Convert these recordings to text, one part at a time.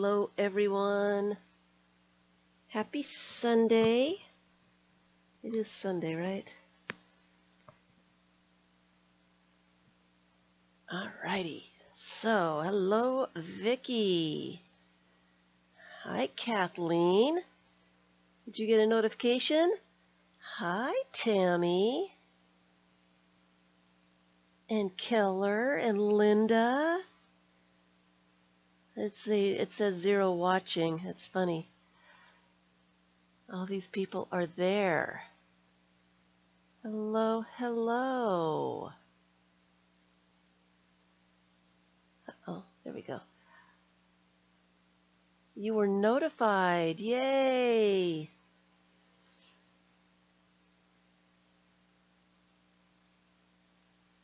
Hello everyone. Happy Sunday. It is Sunday, right? Alrighty. So, hello Vicky. Hi Kathleen. Did you get a notification? Hi Tammy. And Keller and Linda. It says 0 watching. That's funny. All these people are there. Hello, hello. Oh, there we go. You were notified. Yay!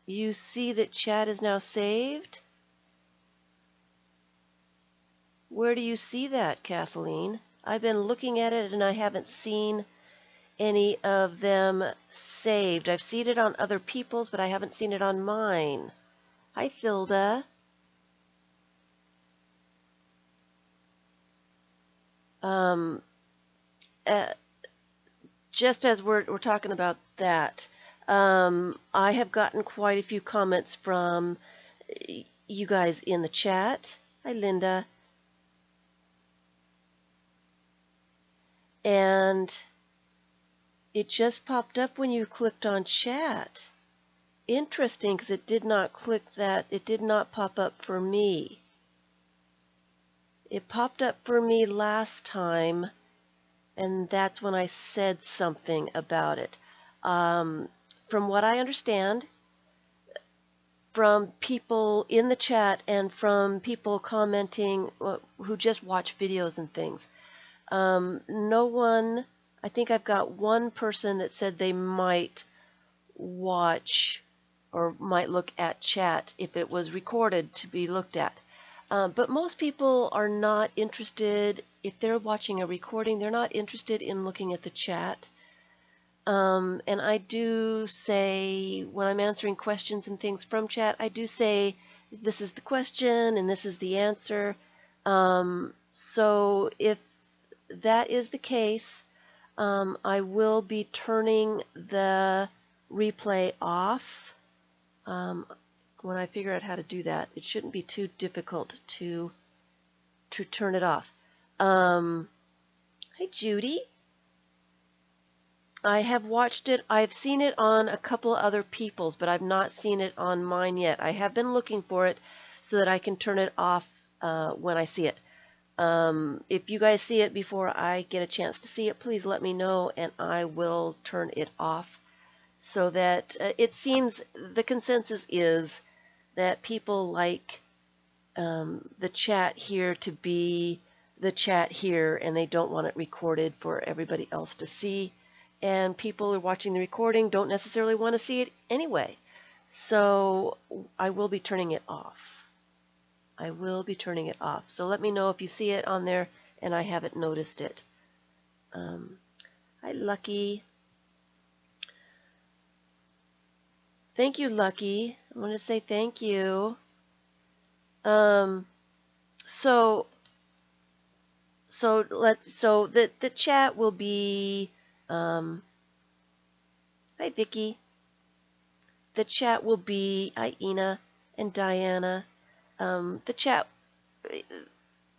You see that chat is now saved? Where do you see that, Kathleen? I've been looking at it and I haven't seen any of them saved. I've seen it on other people's, but I haven't seen it on mine. Hi, Thilda. Just as we're talking about that, I have gotten quite a few comments from you guys in the chat. Hi, Linda. And it just popped up when you clicked on chat. Interesting, because it did not click that. It did not pop up for me. It popped up for me last time, and that's when I said something about it. From what I understand, from people in the chat and from people commenting who just watch videos and things, no one, I think I've got one person that said they might watch or might look at chat if it was recorded to be looked at. But most people are not interested, if they're watching a recording, they're not interested in looking at the chat. And I do say, when I'm answering questions and things from chat, I do say, this is the question and this is the answer. So if that is the case, I will be turning the replay off. When I figure out how to do that, it shouldn't be too difficult to turn it off. Hi, Judy. I have watched it. I've seen it on a couple of other people's, but I've not seen it on mine yet. I have been looking for it so that I can turn it off when I see it. If you guys see it before I get a chance to see it, please let me know and I will turn it off, so that it seems the consensus is that people like the chat here to be the chat here, and they don't want it recorded for everybody else to see. And people who are watching the recording don't necessarily want to see it anyway. So I will be turning it off. I will be turning it off. So let me know if you see it on there and I haven't noticed it. Hi, Lucky. Thank you, Lucky. I want to say thank you. So the chat will be. Hi, Vicky. The chat will be. Hi, Ina and Diana. The chat.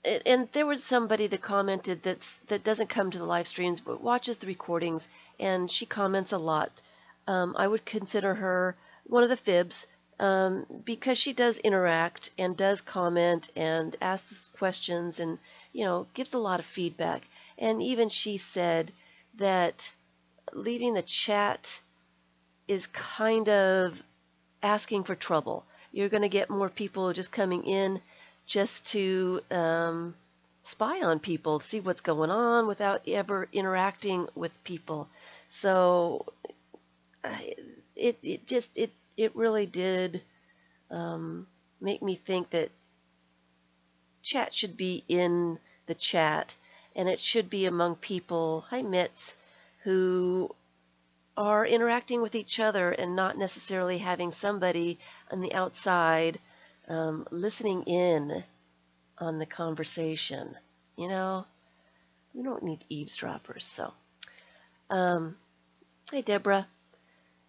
And there was somebody that commented that doesn't come to the live streams but watches the recordings, and she comments a lot. I would consider her one of the FIBS because she does interact and does comment and asks questions and, gives a lot of feedback. And even she said that leaving the chat is kind of asking for trouble. You're going to get more people just coming in just to spy on people, see what's going on without ever interacting with people. So it really did make me think that chat should be in the chat, and it should be among people, hi Mitz, who are interacting with each other and not necessarily having somebody on the outside listening in. on the conversation. You know, we don't need eavesdroppers. So, hey, Deborah.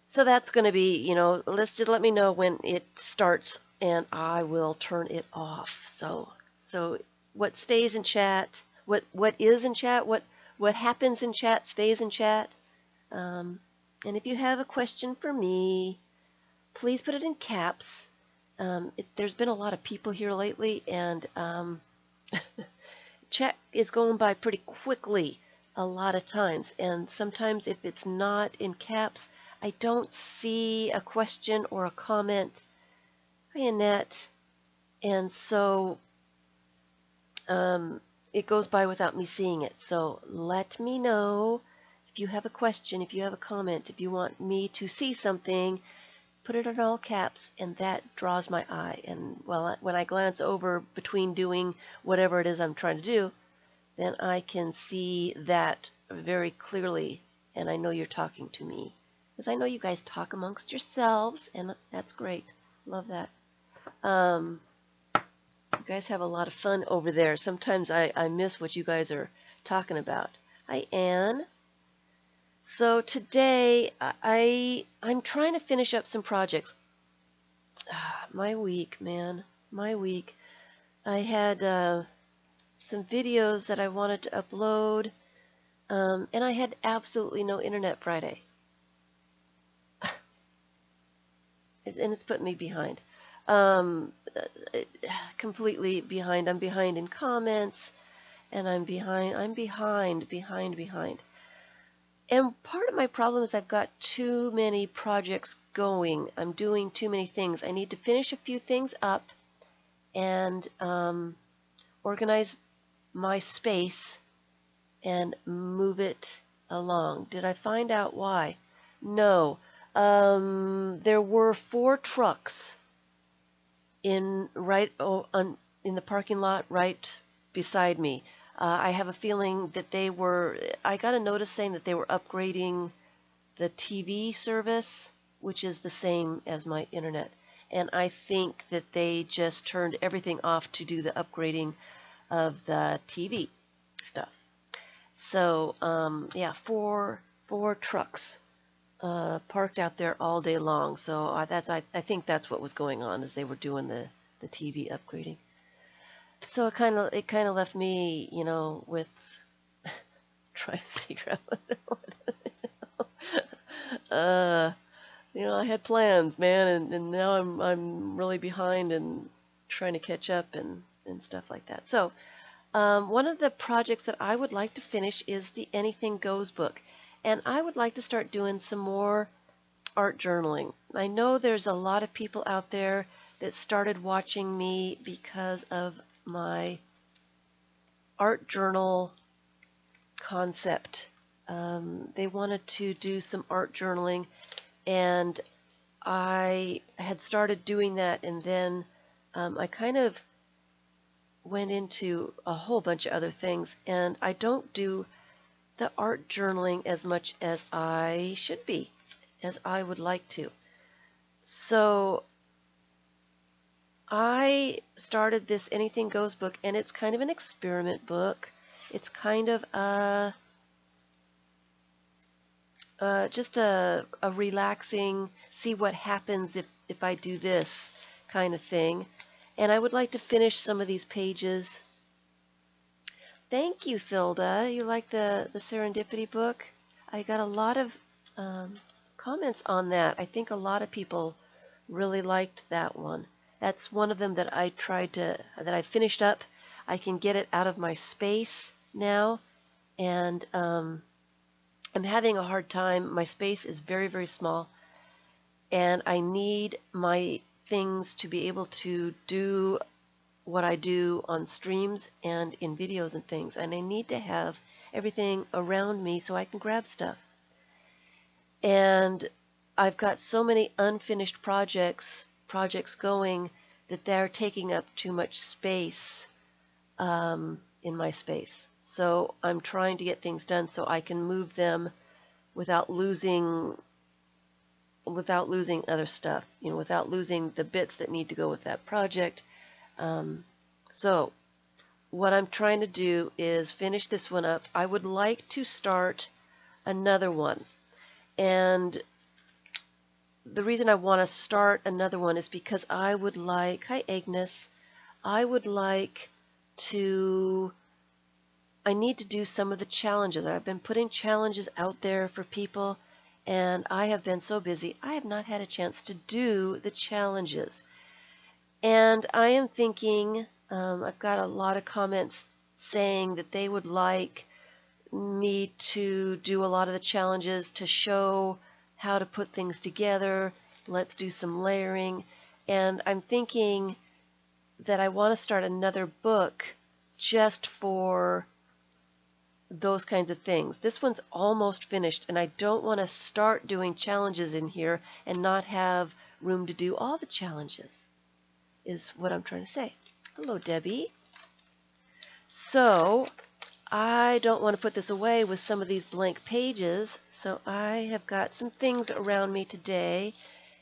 So that's going to be, listed. Let me know when it starts, and I will turn it off. So what stays in chat, what is in chat, what happens in chat stays in chat. And if you have a question for me, please put it in caps. There's been a lot of people here lately, and chat is going by pretty quickly a lot of times. And sometimes if it's not in caps, I don't see a question or a comment. Hi, Annette. And so it goes by without me seeing it. So let me know if you have a question, if you have a comment, if you want me to see something, put it in all caps, and that draws my eye. And when I glance over between doing whatever it is I'm trying to do, then I can see that very clearly, and I know you're talking to me. Because I know you guys talk amongst yourselves, and that's great. Love that. You guys have a lot of fun over there. Sometimes I miss what you guys are talking about. Hi, Anne. So today I'm trying to finish up some projects. My week, man. My week. I had some videos that I wanted to upload, and I had absolutely no internet Friday. And it's put me behind. Completely behind. I'm behind in comments, and I'm behind. And part of my problem is I've got too many projects going. I'm doing too many things. I need to finish a few things up and organize my space and move it along. Did I find out why? No. There were 4 trucks in the parking lot right beside me. I have a feeling that I got a notice saying that they were upgrading the TV service, which is the same as my internet. And I think that they just turned everything off to do the upgrading of the TV stuff. So, yeah, four trucks parked out there all day long. So I think that's what was going on, as they were doing the TV upgrading. So it kind of left me, with trying to figure out I had plans, man, and now I'm really behind and trying to catch up and stuff like that. So one of the projects that I would like to finish is the Anything Goes book, and I would like to start doing some more art journaling. I know there's a lot of people out there that started watching me because of my art journal concept. They wanted to do some art journaling, and I had started doing that, and then I kind of went into a whole bunch of other things, and I don't do the art journaling as much as I should be, as I would like to. So I started this Anything Goes book, and it's kind of an experiment book. It's kind of just a relaxing, see what happens if I do this kind of thing. And I would like to finish some of these pages. Thank you, Thilda. You like the Serendipity book? I got a lot of comments on that. I think a lot of people really liked that one. That's one of them that that I finished up. I can get it out of my space now, and I'm having a hard time. My space is very, very small, and I need my things to be able to do what I do on streams and in videos and things, and I need to have everything around me so I can grab stuff. And I've got so many unfinished projects going that they're taking up too much space in my space. So I'm trying to get things done so I can move them without losing other stuff, without losing the bits that need to go with that project. So what I'm trying to do is finish this one up. I would like to start another one. And the reason I want to start another one is because I would like, hi Agnes, I would like to, I need to do some of the challenges. I've been putting challenges out there for people, and I have been so busy, I have not had a chance to do the challenges. And I am thinking, I've got a lot of comments saying that they would like me to do a lot of the challenges to show how to put things together. Let's do some layering. And I'm thinking that I want to start another book just for those kinds of things. This one's almost finished, and I don't want to start doing challenges in here and not have room to do all the challenges, is what I'm trying to say. Hello, Debbie. So I don't want to put this away with some of these blank pages, so I have got some things around me today,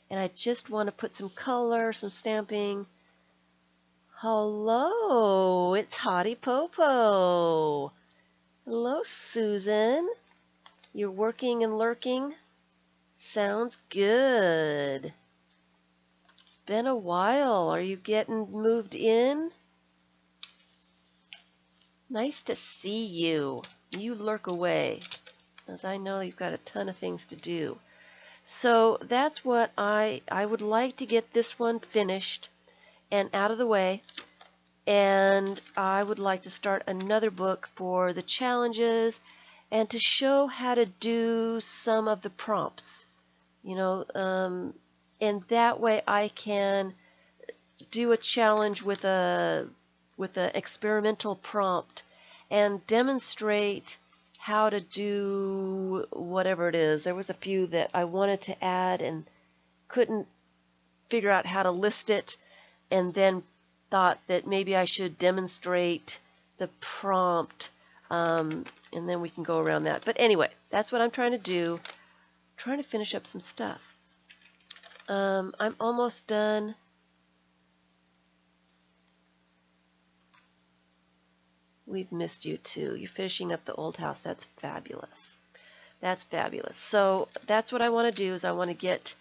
and I just want to put some color, some stamping. Hello, it's Hottie Popo. Hello, Susan. You're working and lurking? Sounds good. It's been a while. Are you getting moved in? Nice to see you. You lurk away, as I know you've got a ton of things to do. So that's what I would like to get this one finished and out of the way. And I would like to start another book for the challenges and to show how to do some of the prompts. You know, and that way I can do a challenge with a experimental prompt and demonstrate how to do whatever it is. There was a few that I wanted to add and couldn't figure out how to list it, and then thought that maybe I should demonstrate the prompt, and then we can go around that. But anyway, that's what I'm trying to do. Trying to finish up some stuff. I'm almost done. We've missed you too. You're finishing up the old house. That's fabulous. That's fabulous. So that's what I want to do, is I want to get,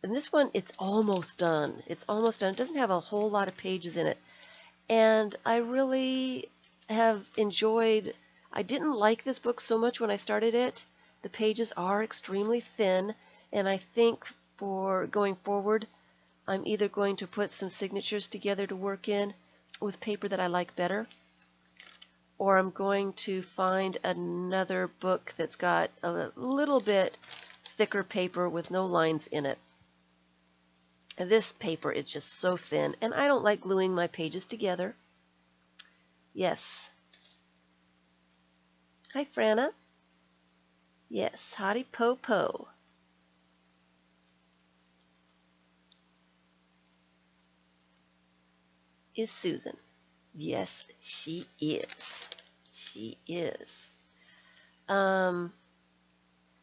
and this one, it's almost done. It's almost done. It doesn't have a whole lot of pages in it. And I really have enjoyed, I didn't like this book so much when I started it. The pages are extremely thin, and I think for going forward, I'm either going to put some signatures together to work in with paper that I like better, or I'm going to find another book that's got a little bit thicker paper with no lines in it. And this paper is just so thin, and I don't like gluing my pages together. Yes. Hi, Franna. Yes, Hottie Popo. Is Susan. Yes, she is. She is.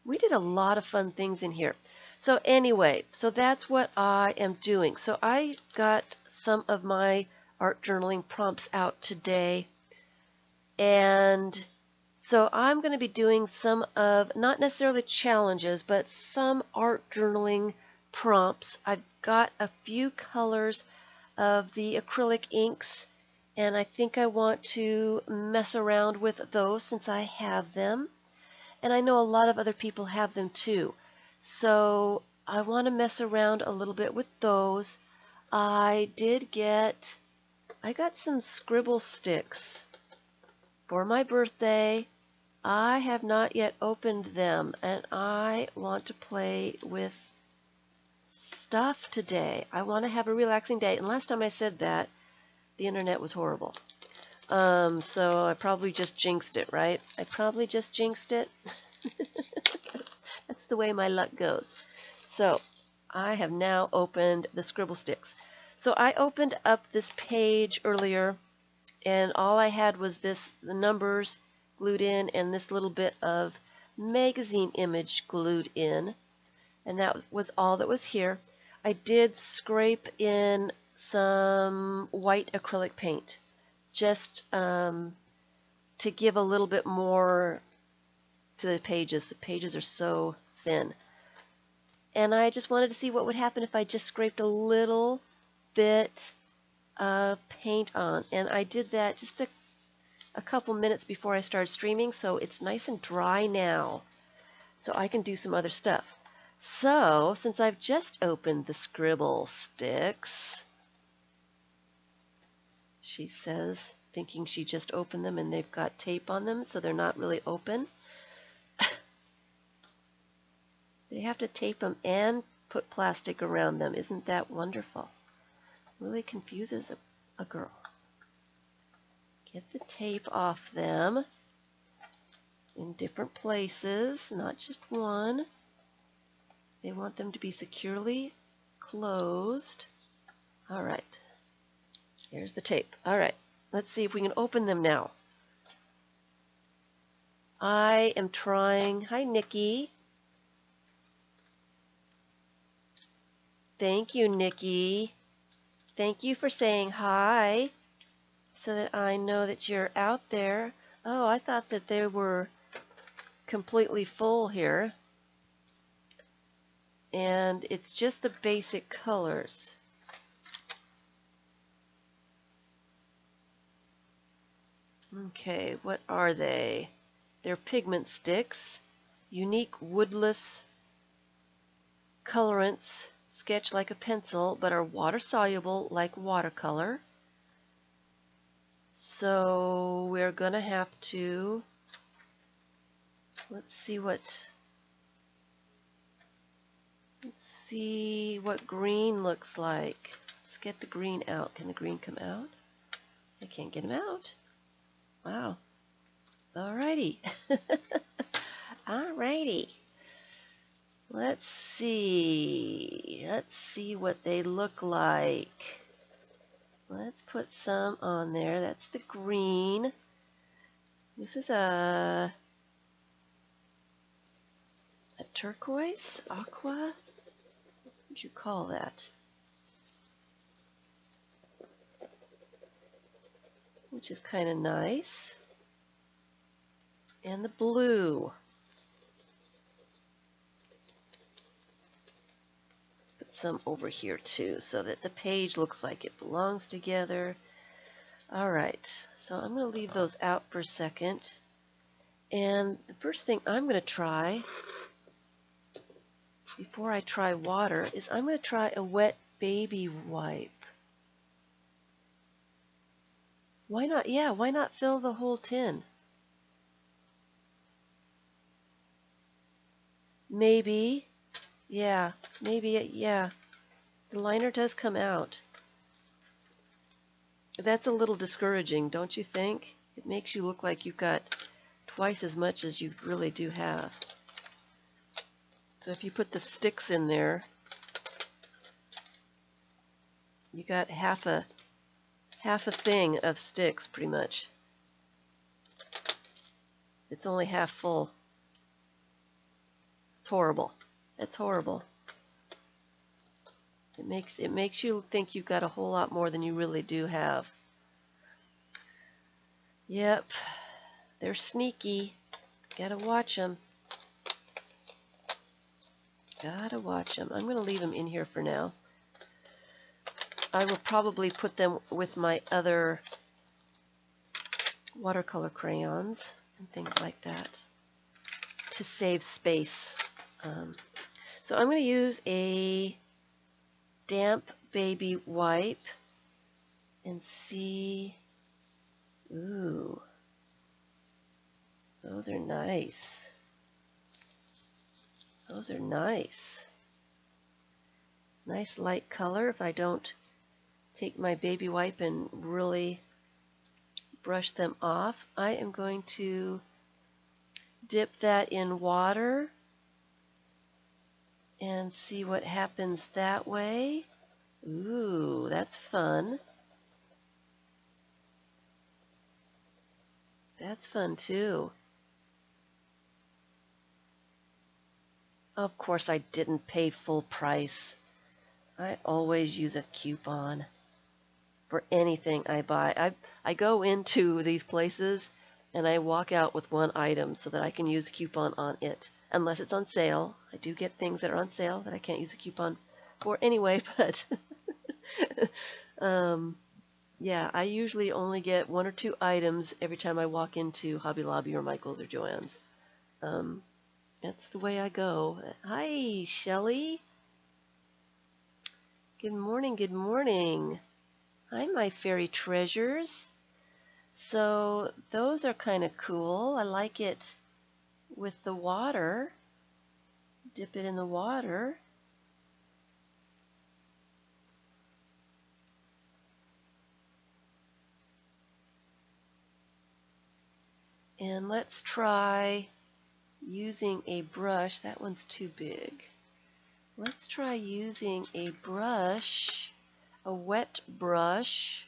We did a lot of fun things in here. So anyway, so that's what I am doing. So I got some of my art journaling prompts out today. And so I'm going to be doing some of, not necessarily challenges, but some art journaling prompts. I've got a few colors of the acrylic inks, and I think I want to mess around with those since I have them. And I know a lot of other people have them too. So I want to mess around a little bit with those. I got some scribble sticks for my birthday. I have not yet opened them, and I want to play with stuff today. I want to have a relaxing day. And last time I said that, the internet was horrible. So I probably just jinxed it, right? I probably just jinxed it. That's the way my luck goes. So I have now opened the scribble sticks. So I opened up this page earlier, and all I had was the numbers glued in and this little bit of magazine image glued in, and that was all that was here. I did scrape in some white acrylic paint just to give a little bit more to the pages. The pages are so thin. And I just wanted to see what would happen if I just scraped a little bit of paint on. And I did that just a couple minutes before I started streaming, so it's nice and dry now. So I can do some other stuff. So, since I've just opened the scribble sticks, she says, thinking she just opened them and they've got tape on them, so they're not really open. They have to tape them and put plastic around them. Isn't that wonderful? Really confuses a girl. Get the tape off them in different places, not just one. They want them to be securely closed. All right. Here's the tape. All right. Let's see if we can open them now. I am trying. Hi, Nikki. Thank you, Nikki. Thank you for saying hi so that I know that you're out there. Oh, I thought that they were completely full here. And it's just the basic colors. Okay, what are they? They're pigment sticks, unique woodless colorants, sketch like a pencil, but are water-soluble like watercolor. So we're going to have to, let's see what green looks like. Let's get the green out. Can the green come out? I can't get him out. Wow. Alrighty. Alrighty. Let's see. Let's see what they look like. Let's put some on there. That's the green. This is a turquoise? Aqua? What would you call that? Which is kind of nice. And the blue. Let's put some over here too so that the page looks like it belongs together. Alright, so I'm going to leave those out for a second. And the first thing I'm going to try, before I try water, is I'm going to try a wet baby wipe. Why not? Yeah, why not fill the whole tin? Maybe. Yeah, maybe, yeah. The liner does come out. That's a little discouraging, don't you think? It makes you look like you've got twice as much as you really do have. So if you put the sticks in there, you got half a thing of sticks, pretty much. It's only half full. It's horrible. It's horrible. It makes you think you've got a whole lot more than you really do have. Yep. They're sneaky. Gotta watch them. Gotta watch them. I'm going to leave them in here for now. I will probably put them with my other watercolor crayons and things like that to save space. So I'm going to use a damp baby wipe and see. Ooh, those are nice. Those are nice. Nice light color. If I don't take my baby wipe and really brush them off, I am going to dip that in water and see what happens that way. Ooh, that's fun. That's fun too. Of course I didn't pay full price. I always use a coupon for anything I buy. I go into these places and I walk out with one item so that I can use a coupon on it, unless it's on sale. I do get things that are on sale that I can't use a coupon for anyway, but yeah, I usually only get 1 or 2 items every time I walk into Hobby Lobby or Michael's or Joann's. That's the way I go. Hi, Shelly. Good morning, good morning. Hi, my fairy treasures. So those are kind of cool. I like it with the water. Dip it in the water. And let's try using a brush. That one's too big. Let's try using a brush, a wet brush.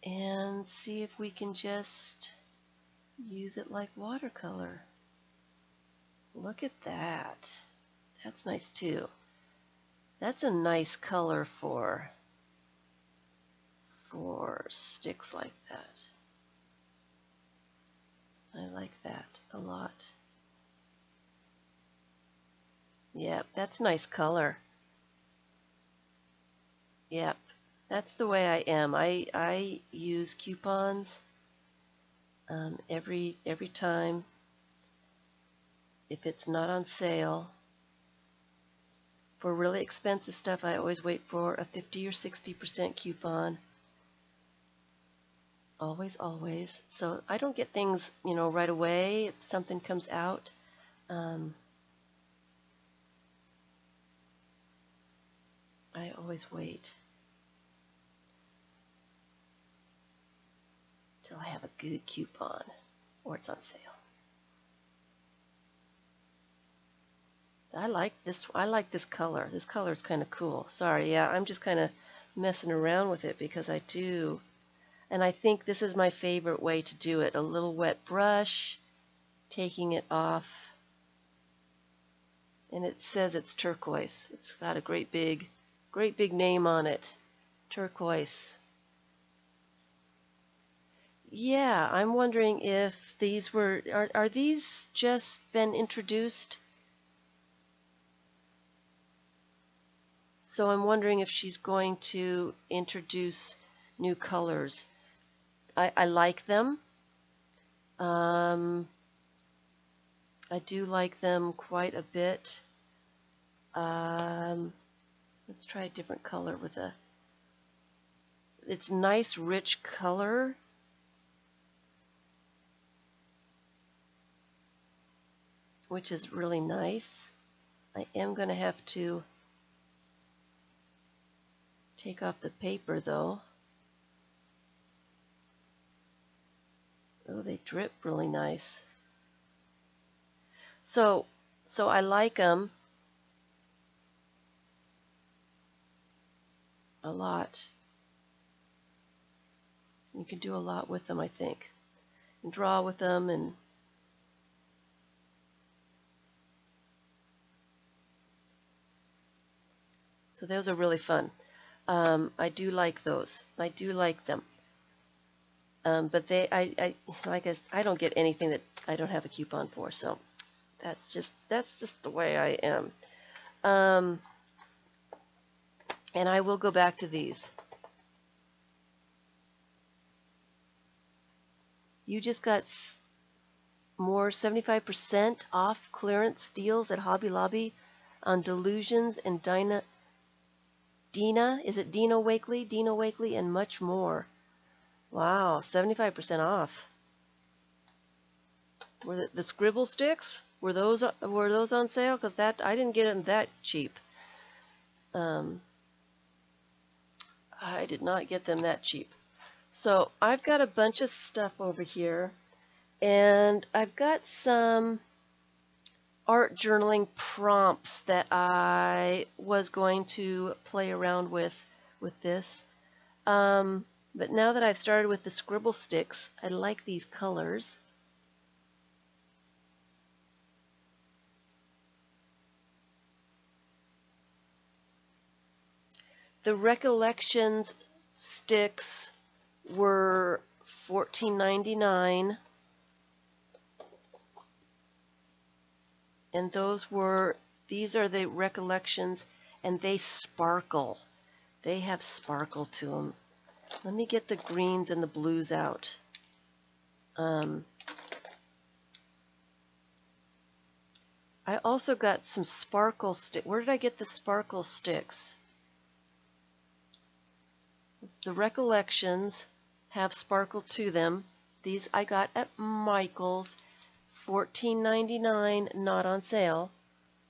And see if we can just use it like watercolor. Look at that. That's nice too. That's a nice color for sticks like that. I like that a lot. Yep, that's nice color. Yep, that's the way I am. I use coupons every time. If it's not on sale. For really expensive stuff, I always wait for a 50 or 60% coupon. Always, always. So I don't get things, right away if something comes out. I always wait till I have a good coupon or it's on sale. I like this color. This color is kind of cool. Sorry, yeah, I'm just kind of messing around with it because I do. And I think this is my favorite way to do it. A little wet brush, taking it off. And it says it's turquoise. It's got a great big name on it. Turquoise. Yeah, I'm wondering if these are these just been introduced? So I'm wondering if she's going to introduce new colors. I like them. I do like them quite a bit. Let's try a different color with it's nice rich color. Which is really nice. I am going to have to take off the paper though. Oh, they drip really nice. So I like them a lot. You can do a lot with them, I think. And draw with them and so those are really fun. I do like those. I do like them. But I don't get anything that I don't have a coupon for. So that's just the way I am. And I will go back to these. You just got more 75% off clearance deals at Hobby Lobby on Delusions and Dina, is it Dina Wakely? Dina Wakely and much more. Wow, 75% off. Were the scribble sticks? Were those on sale? Because that I didn't get them that cheap. I did not get them that cheap. So I've got a bunch of stuff over here, and I've got some art journaling prompts that I was going to play around with this. But now that I've started with the scribble sticks, I like these colors. The Recollections sticks were $14.99, and these are the Recollections, and they sparkle. They have sparkle to them. Let me get the greens and the blues out. I also got some sparkle stick. Where did I get the sparkle sticks? It's the Recollections, have sparkle to them. These I got at Michael's, $14.99, not on sale.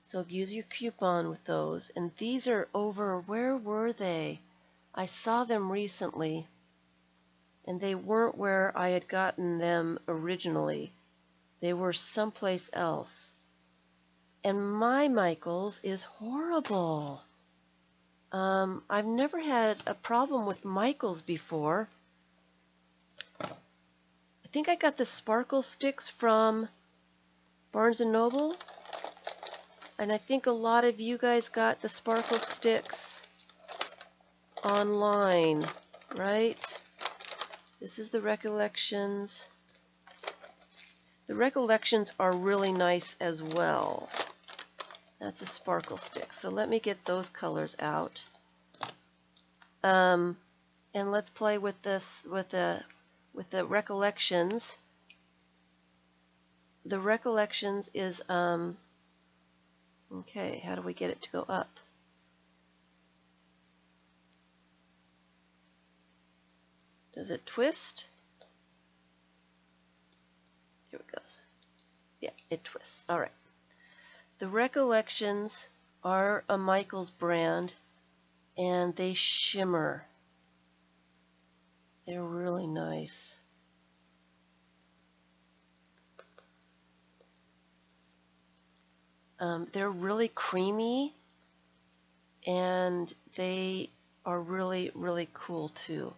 So use your coupon with those. And these are over, where were they? I saw them recently, and they weren't where I had gotten them originally. They were someplace else. And my Michael's is horrible. I've never had a problem with Michael's before. I think I got the sparkle sticks from Barnes & Noble. And I think a lot of you guys got the sparkle sticks online, right? This is the Recollections. The Recollections are really nice as well. That's a sparkle stick. So let me get those colors out. And let's play with this with the Recollections. The Recollections is okay, how do we get it to go up? Does it twist? Here it goes. Yeah, it twists. All right. The Recollections are a Michael's brand, and they shimmer. They're really nice. They're really creamy, and they are really, really cool too.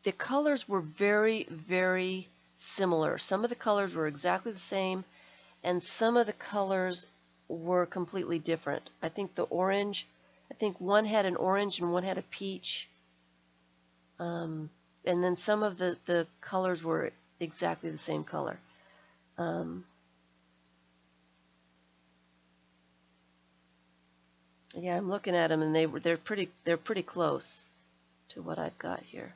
The colors were very, very similar. Some of the colors were exactly the same, and some of the colors were completely different. I think the orange, I think one had an orange and one had a peach. And then some of the colors were exactly the same color. Yeah, I'm looking at them, and they're pretty close to what I've got here.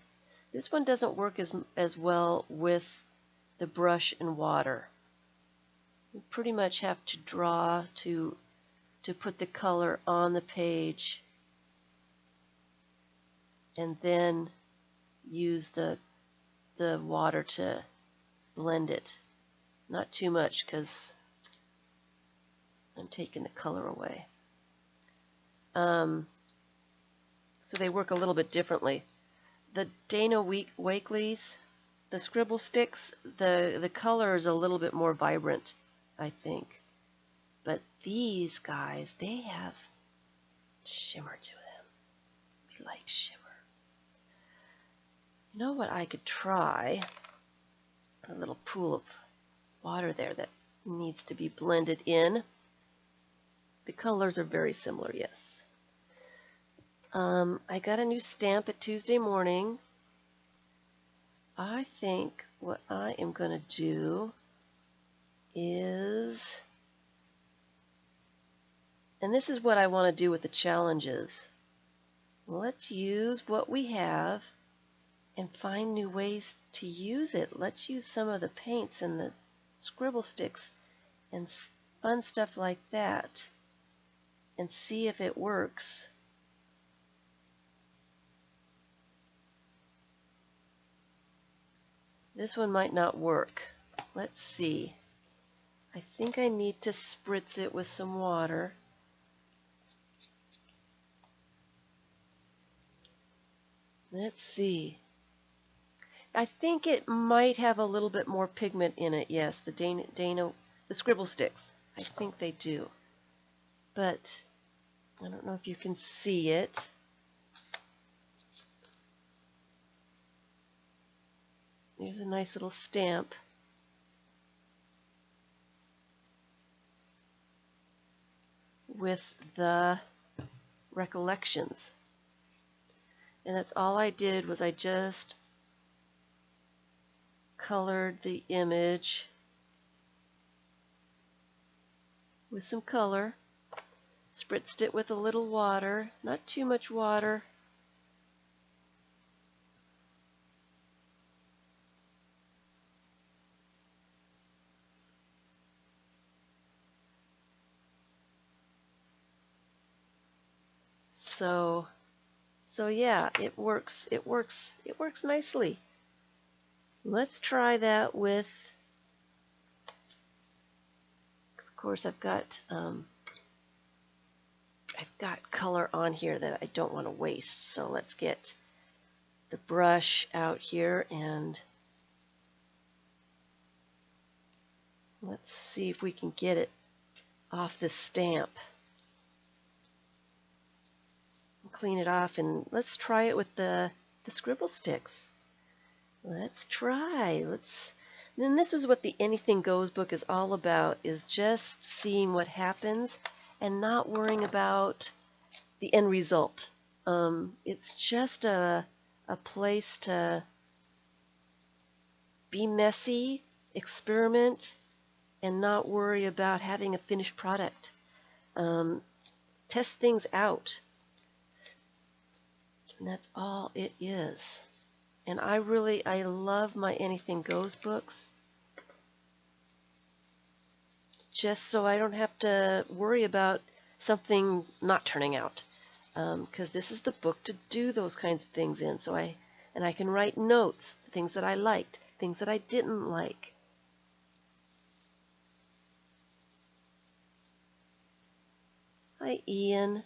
This one doesn't work as well with the brush and water. You pretty much have to draw to put the color on the page, and then use the water to blend it. Not too much, because I'm taking the color away. So they work a little bit differently. The Dana Wakeley's, the scribble sticks, the color is a little bit more vibrant, I think. But these guys, they have shimmer to them. We like shimmer. You know what I could try? A little pool of water there that needs to be blended in. The colors are very similar, yes. I got a new stamp at Tuesday morning. I think what I am going to do is, and this is what I want to do with the challenges. Let's use what we have and find new ways to use it. Let's use some of the paints and the scribble sticks and fun stuff like that and see if it works. This one might not work. Let's see. I think I need to spritz it with some water. Let's see. I think it might have a little bit more pigment in it. Yes, the scribble sticks. I think they do. But I don't know if you can see it. There's a nice little stamp. with the recollections. And that's all I did, was I just colored the image with some color, spritzed it with a little water, not too much water. So yeah, it works nicely. Let's try that with, of course, I've got color on here that I don't want to waste. So let's get the brush out here and let's see if we can get it off this stamp. Clean it off, and let's try it with the scribble sticks. Let's try. Then this is what the Anything Goes book is all about, is just seeing what happens and not worrying about the end result. It's just a place to be messy, experiment, and not worry about having a finished product. Test things out. And that's all it is. And I love my Anything Goes books, just so I don't have to worry about something not turning out. Because this is the book to do those kinds of things in. So I can write notes, things that I liked, things that I didn't like. Hi, Ian.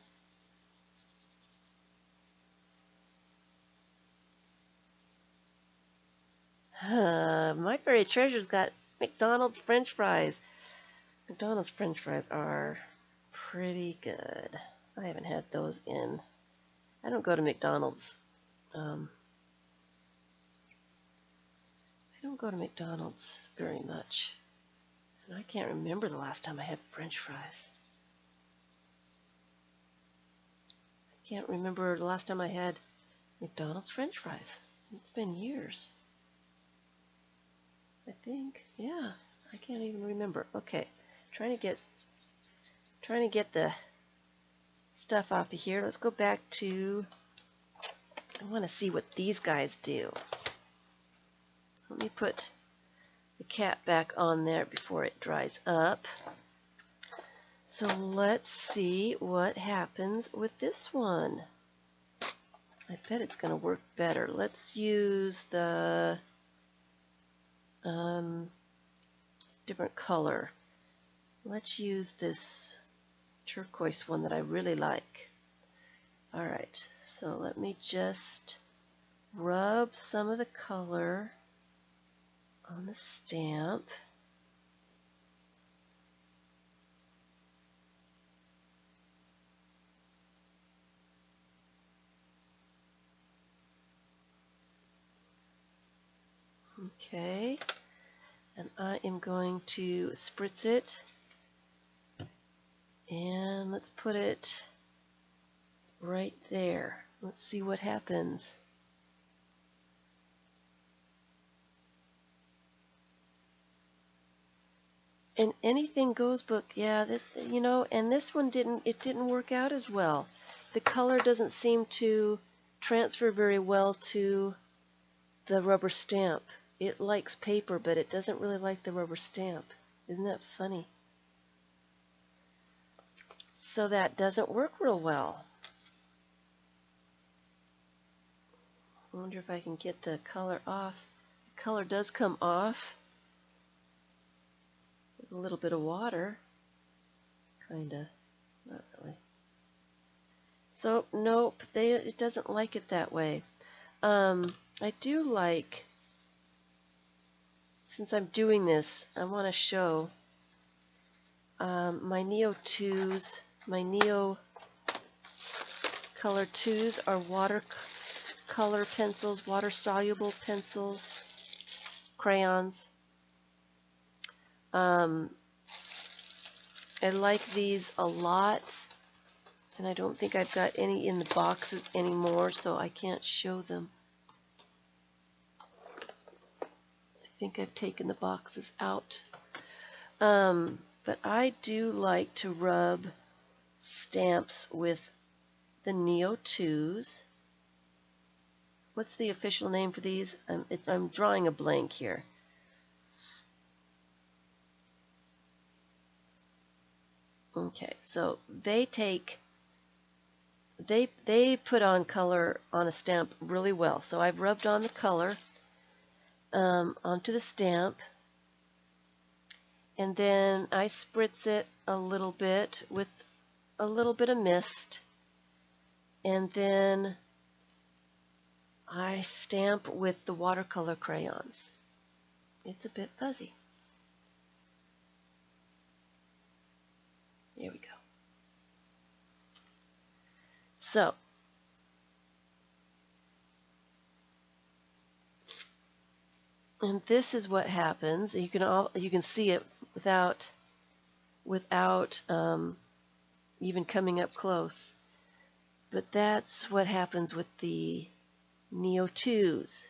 My Fairy Treasure's got McDonald's French fries. McDonald's French fries are pretty good. I haven't had those in. I don't go to McDonald's. I don't go to McDonald's very much. And I can't remember the last time I had French fries. I can't remember the last time I had McDonald's French fries. It's been years. I think. Yeah. I can't even remember. Okay. Trying to get the stuff off of here. Let's go back to, I want to see what these guys do. Let me put the cap back on there before it dries up. So let's see what happens with this one. I bet it's going to work better. Let's use the different color. Let's use this turquoise one that I really like. Alright, so let me just rub some of the color on the stamp. Okay, and I am going to spritz it, and let's put it right there. Let's see what happens. And Anything Goes book, yeah, this, and this one didn't work out as well. The color doesn't seem to transfer very well to the rubber stamp. It likes paper, but it doesn't really like the rubber stamp. Isn't that funny? So that doesn't work real well. I wonder if I can get the color off. The color does come off with a little bit of water. Kinda. Not really. So, nope, it doesn't like it that way. I do like, since I'm doing this, I want to show my Neo 2s, my Neo Color 2s are watercolor pencils, water-soluble pencils, crayons. I like these a lot, and I don't think I've got any in the boxes anymore, so I can't show them. I think I've taken the boxes out. But I do like to rub stamps with the Neo 2s. What's the official name for these? I'm drawing a blank here. Okay, so they put on color on a stamp really well. So I've rubbed on the color onto the stamp, and then I spritz it a little bit with a little bit of mist, and then I stamp with the watercolor crayons. It's a bit fuzzy. There we go. So, and this is what happens. You can see it without even coming up close. But that's what happens with the Neo 2s.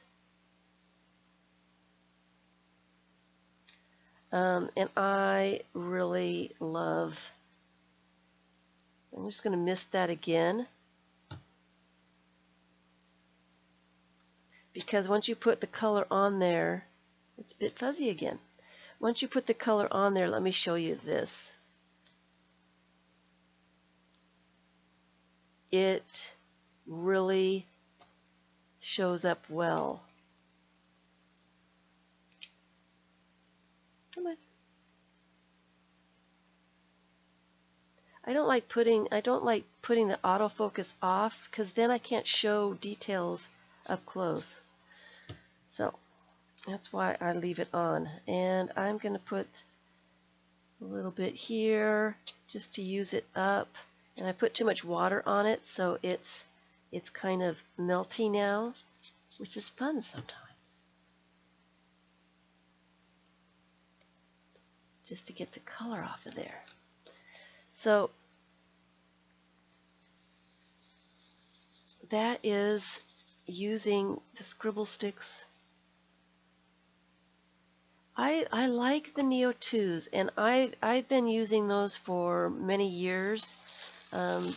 And I really love, I'm just going to mist that again, because once you put the color on there, it's a bit fuzzy again. Once you put the color on there, let me show you this. It really shows up well. Come on. I don't like putting the autofocus off, because then I can't show details up close. So that's why I leave it on. And I'm going to put a little bit here just to use it up. And I put too much water on it, so it's kind of melty now, which is fun sometimes. Just to get the color off of there. So that is using the scribble sticks. I like the Neo 2s, and I've been using those for many years.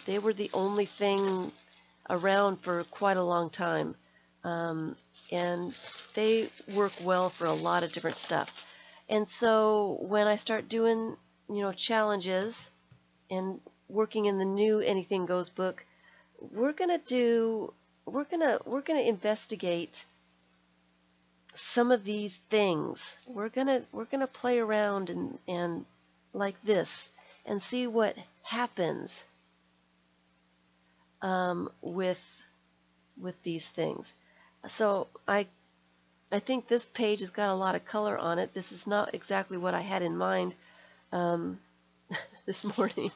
They were the only thing around for quite a long time, and they work well for a lot of different stuff. And so when I start doing, challenges and working in the new Anything Goes book, we're gonna investigate some of these things. We're gonna play around and like this and see what happens with these things. So I think this page has got a lot of color on it. This is not exactly what I had in mind this morning.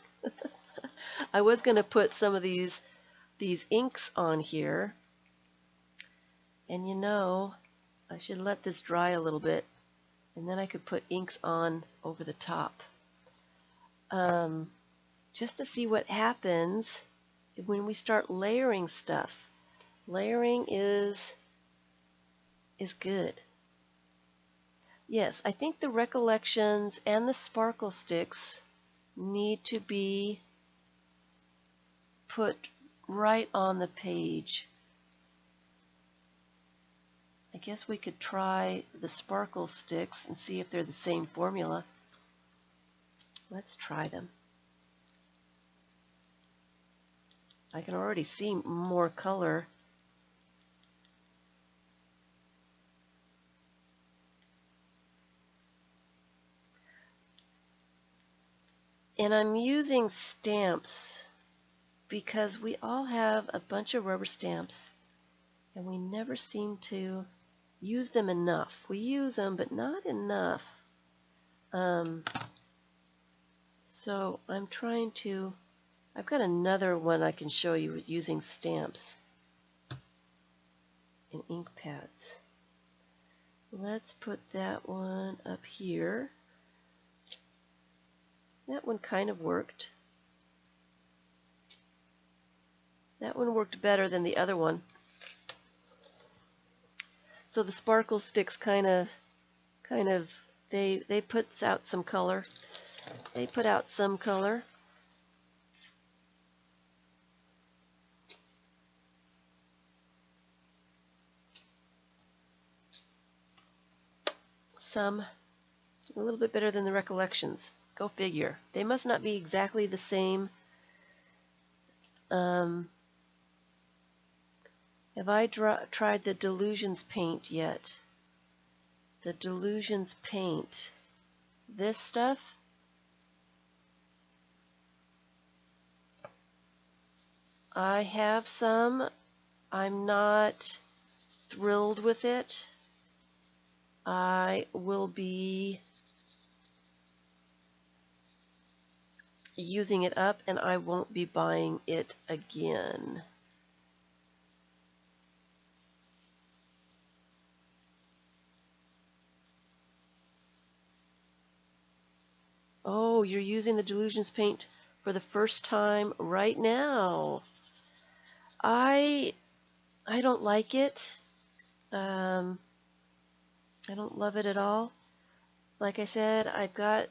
I was going to put some of these inks on here, and I should let this dry a little bit, and then I could put inks on over the top, just to see what happens when we start layering stuff. Layering is good. Yes, I think the recollections and the sparkle sticks need to be put right on the page. I guess we could try the sparkle sticks and see if they're the same formula. Let's try them. I can already see more color. And I'm using stamps because we all have a bunch of rubber stamps and we never seem to use them enough. We use them, but not enough. So I'm trying to, I've got another one I can show you using stamps and ink pads. Let's put that one up here. That one kind of worked. That one worked better than the other one. So the sparkle sticks kind of, they put out some color. They put out some color. Some a little bit better than the recollections. Go figure. They must not be exactly the same. Have I tried the Delusions paint yet? The Delusions paint. This stuff? I have some. I'm not thrilled with it. I will be using it up, and I won't be buying it again. Oh, you're using the Delusions paint for the first time right now. I don't like it. I don't love it at all. Like I said, I've got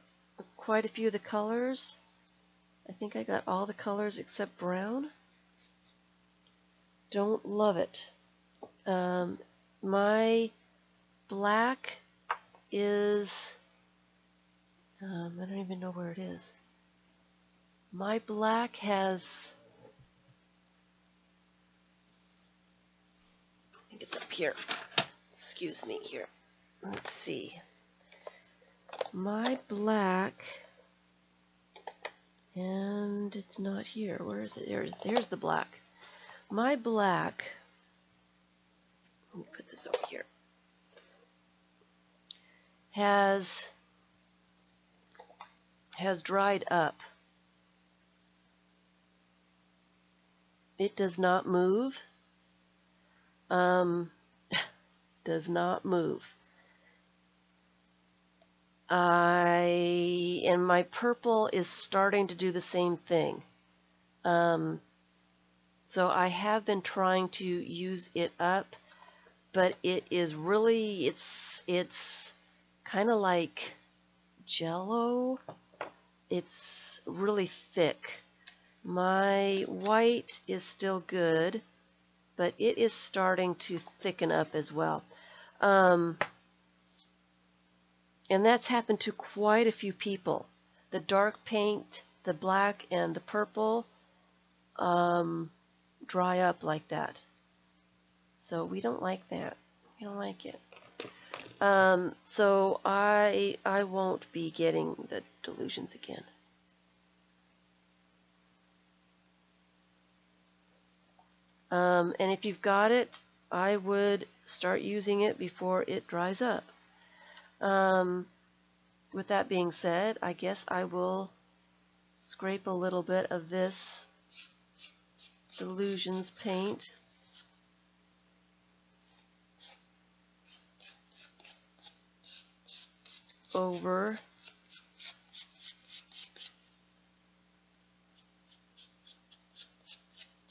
quite a few of the colors. I think I got all the colors except brown. Don't love it. My black is, I don't even know where it is. My black has, I think it's up here. Excuse me here. Let's see. My black, and it's not here. Where is it? There's the black. My black, let me put this over here, has dried up. It does not move. Does not move. And my purple is starting to do the same thing. So I have been trying to use it up, but it is really, it's kind of like Jello. It's really thick. My white is still good, but it is starting to thicken up as well. And that's happened to quite a few people. The dark paint, the black and the purple, dry up like that. So we don't like that. We don't like it. So I won't be getting the Delusions again. And if you've got it, I would start using it before it dries up. With that being said, I guess I will scrape a little bit of this Delusions paint over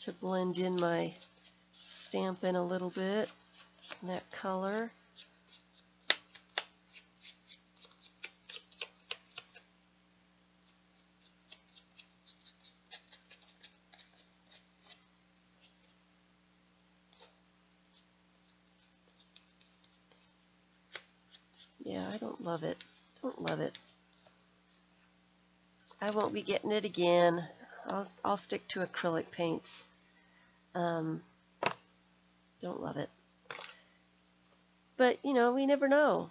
to blend in my stamp in a little bit, that color. Yeah, I don't love it. Don't love it. I won't be getting it again. I'll stick to acrylic paints. Don't love it. But, you know, we never know.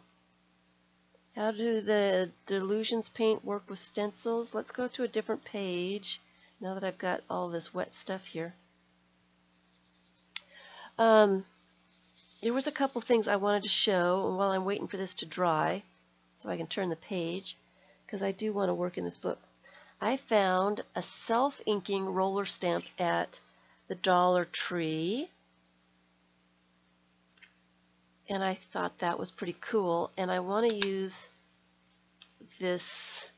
How do the Delusions paint work with stencils? Let's go to a different page now that I've got all this wet stuff here. There was a couple things I wanted to show while I'm waiting for this to dry so I can turn the page, because I do want to work in this book. I found a self-inking roller stamp at the Dollar Tree, and I thought that was pretty cool, and I want to use this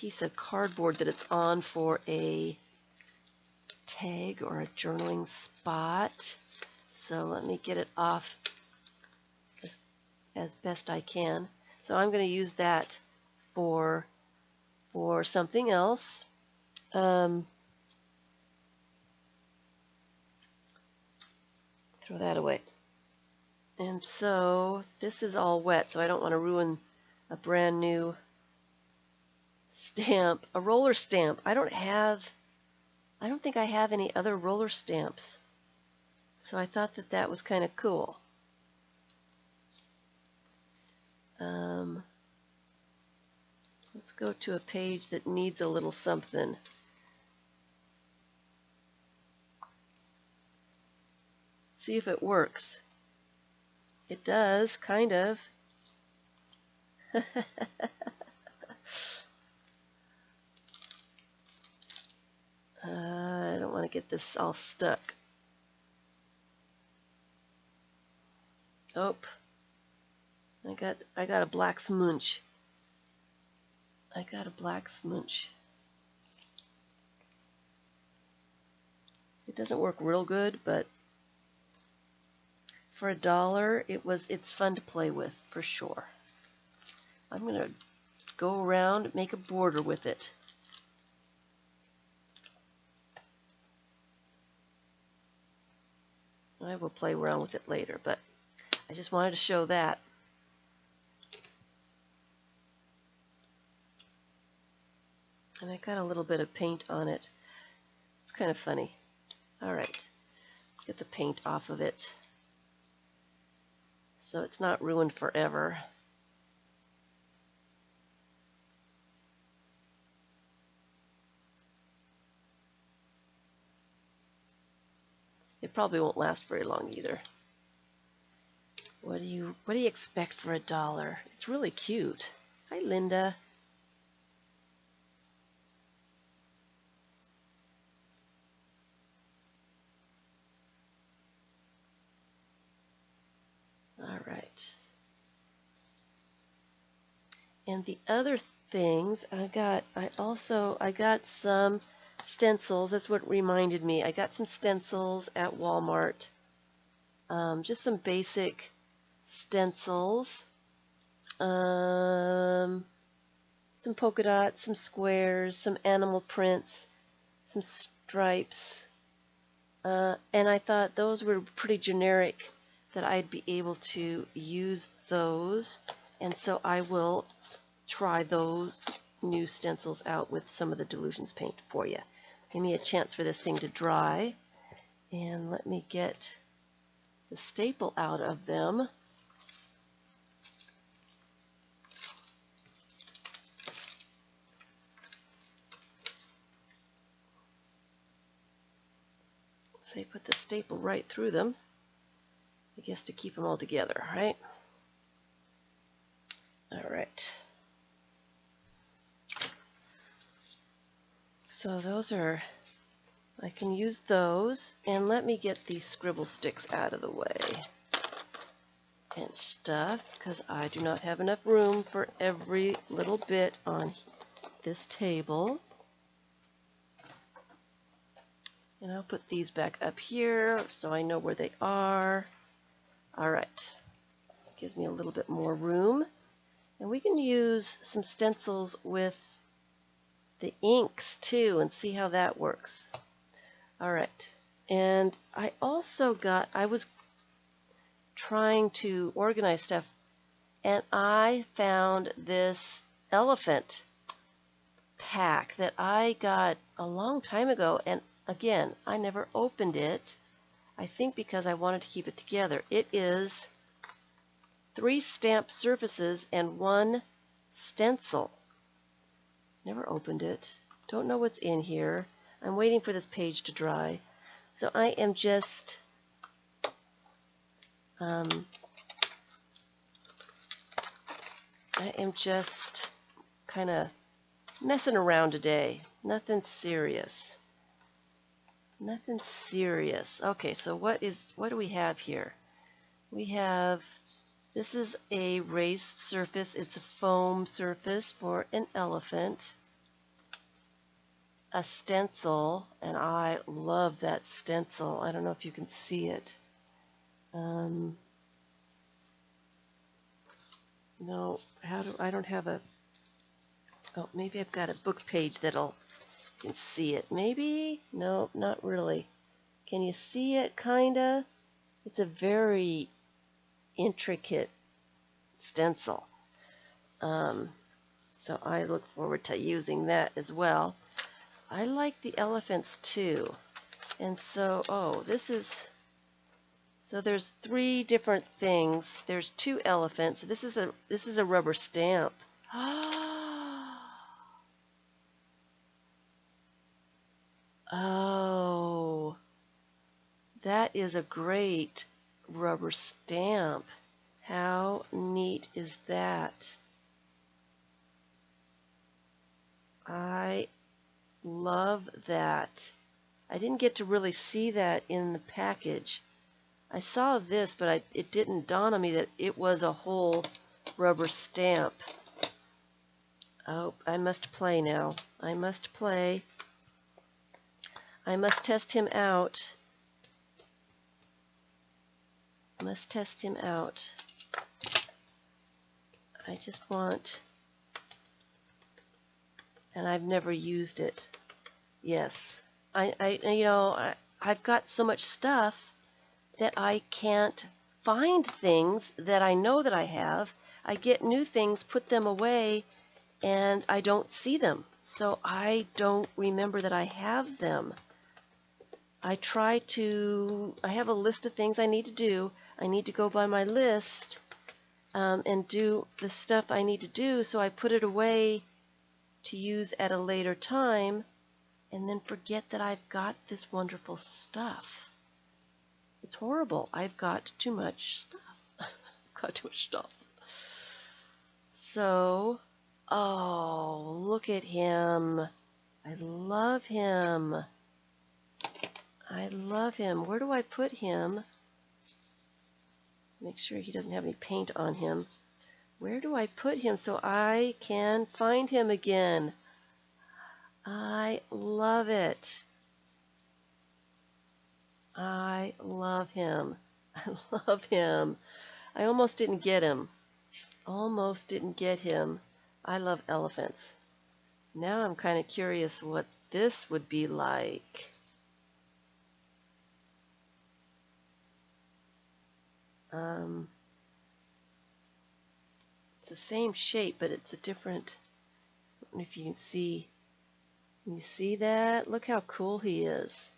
piece of cardboard that it's on for a tag or a journaling spot. So let me get it off as best I can. So I'm going to use that for something else. Throw that away. And so this is all wet, so I don't want to ruin a brand new stamp, a roller stamp. I don't think I have any other roller stamps. So I thought that was kind of cool. Let's go to a page that needs a little something. See if it works. It does, kind of. I don't want to get this all stuck. Oh, I got a black smudge. I got a black smudge. It doesn't work real good, but for $1, it's fun to play with for sure. I'm gonna go around, make a border with it. I will play around with it later, but I just wanted to show that. And I got a little bit of paint on it. It's kind of funny. All right, get the paint off of it so it's not ruined forever. It probably won't last very long either. What do you expect for $1? It's really cute. Hi, Linda. All right. And the other things I got some stencils. That's what reminded me. I got some stencils at Walmart. Just some basic stencils. Some polka dots, some squares, some animal prints, some stripes. And I thought those were pretty generic, that I'd be able to use those. And so I will try those new stencils out with some of the Delusions paint for you. Give me a chance for this thing to dry. And let me get the staple out of them. So you put the staple right through them, I guess, to keep them all together, right? All right. So those are, I can use those, and let me get these scribble sticks out of the way and stuff, because I do not have enough room for every little bit on this table. And I'll put these back up here so I know where they are. All right, gives me a little bit more room. And we can use some stencils with the inks too and see how that works. All right, and I also I was trying to organize stuff, and I found this elephant pack that I got a long time ago, and again, I never opened it. I think because I wanted to keep it together. It is 3 stamped surfaces and 1 stencil. Never opened it. Don't know what's in here. I'm waiting for this page to dry. So I am just kind of messing around today. Nothing serious. Nothing serious. Okay, so what do we have here? We have, this is a raised surface. It's a foam surface for an elephant. a stencil, and I love that stencil. I don't know if you can see it. No, I don't have a, oh, maybe I've got a book page that'll, you can see it. Maybe? No, not really. Can you see it, kinda? It's a very intricate stencil. So I look forward to using that as well. I like the elephants too. And so, oh, so there's 3 different things. There's 2 elephants. This is a rubber stamp. Oh, that is a great rubber stamp. How neat is that? I love that. I didn't get to really see that in the package. I saw this, but it didn't dawn on me that it was a whole rubber stamp. Oh, I must play now. I must play. I must test him out. I must test him out. I just want, and I've never used it. Yes. I've got so much stuff that I can't find things that I know that I have. I get new things, put them away, and I don't see them. So I don't remember that I have them. I have a list of things I need to do. I need to go by my list and do the stuff I need to do, so I put it away to use at a later time, and then forget that I've got this wonderful stuff. It's horrible. I've got too much stuff. I've got too much stuff. So, oh, look at him. I love him. I love him. Where do I put him? Make sure he doesn't have any paint on him. Where do I put him so I can find him again? I love it. I love him. I love him. I almost didn't get him. Almost didn't get him. I love elephants. Now I'm kind of curious what this would be like. It's the same shape, but it's a different, I don't know if you can see. Can you see that? Look how cool he is.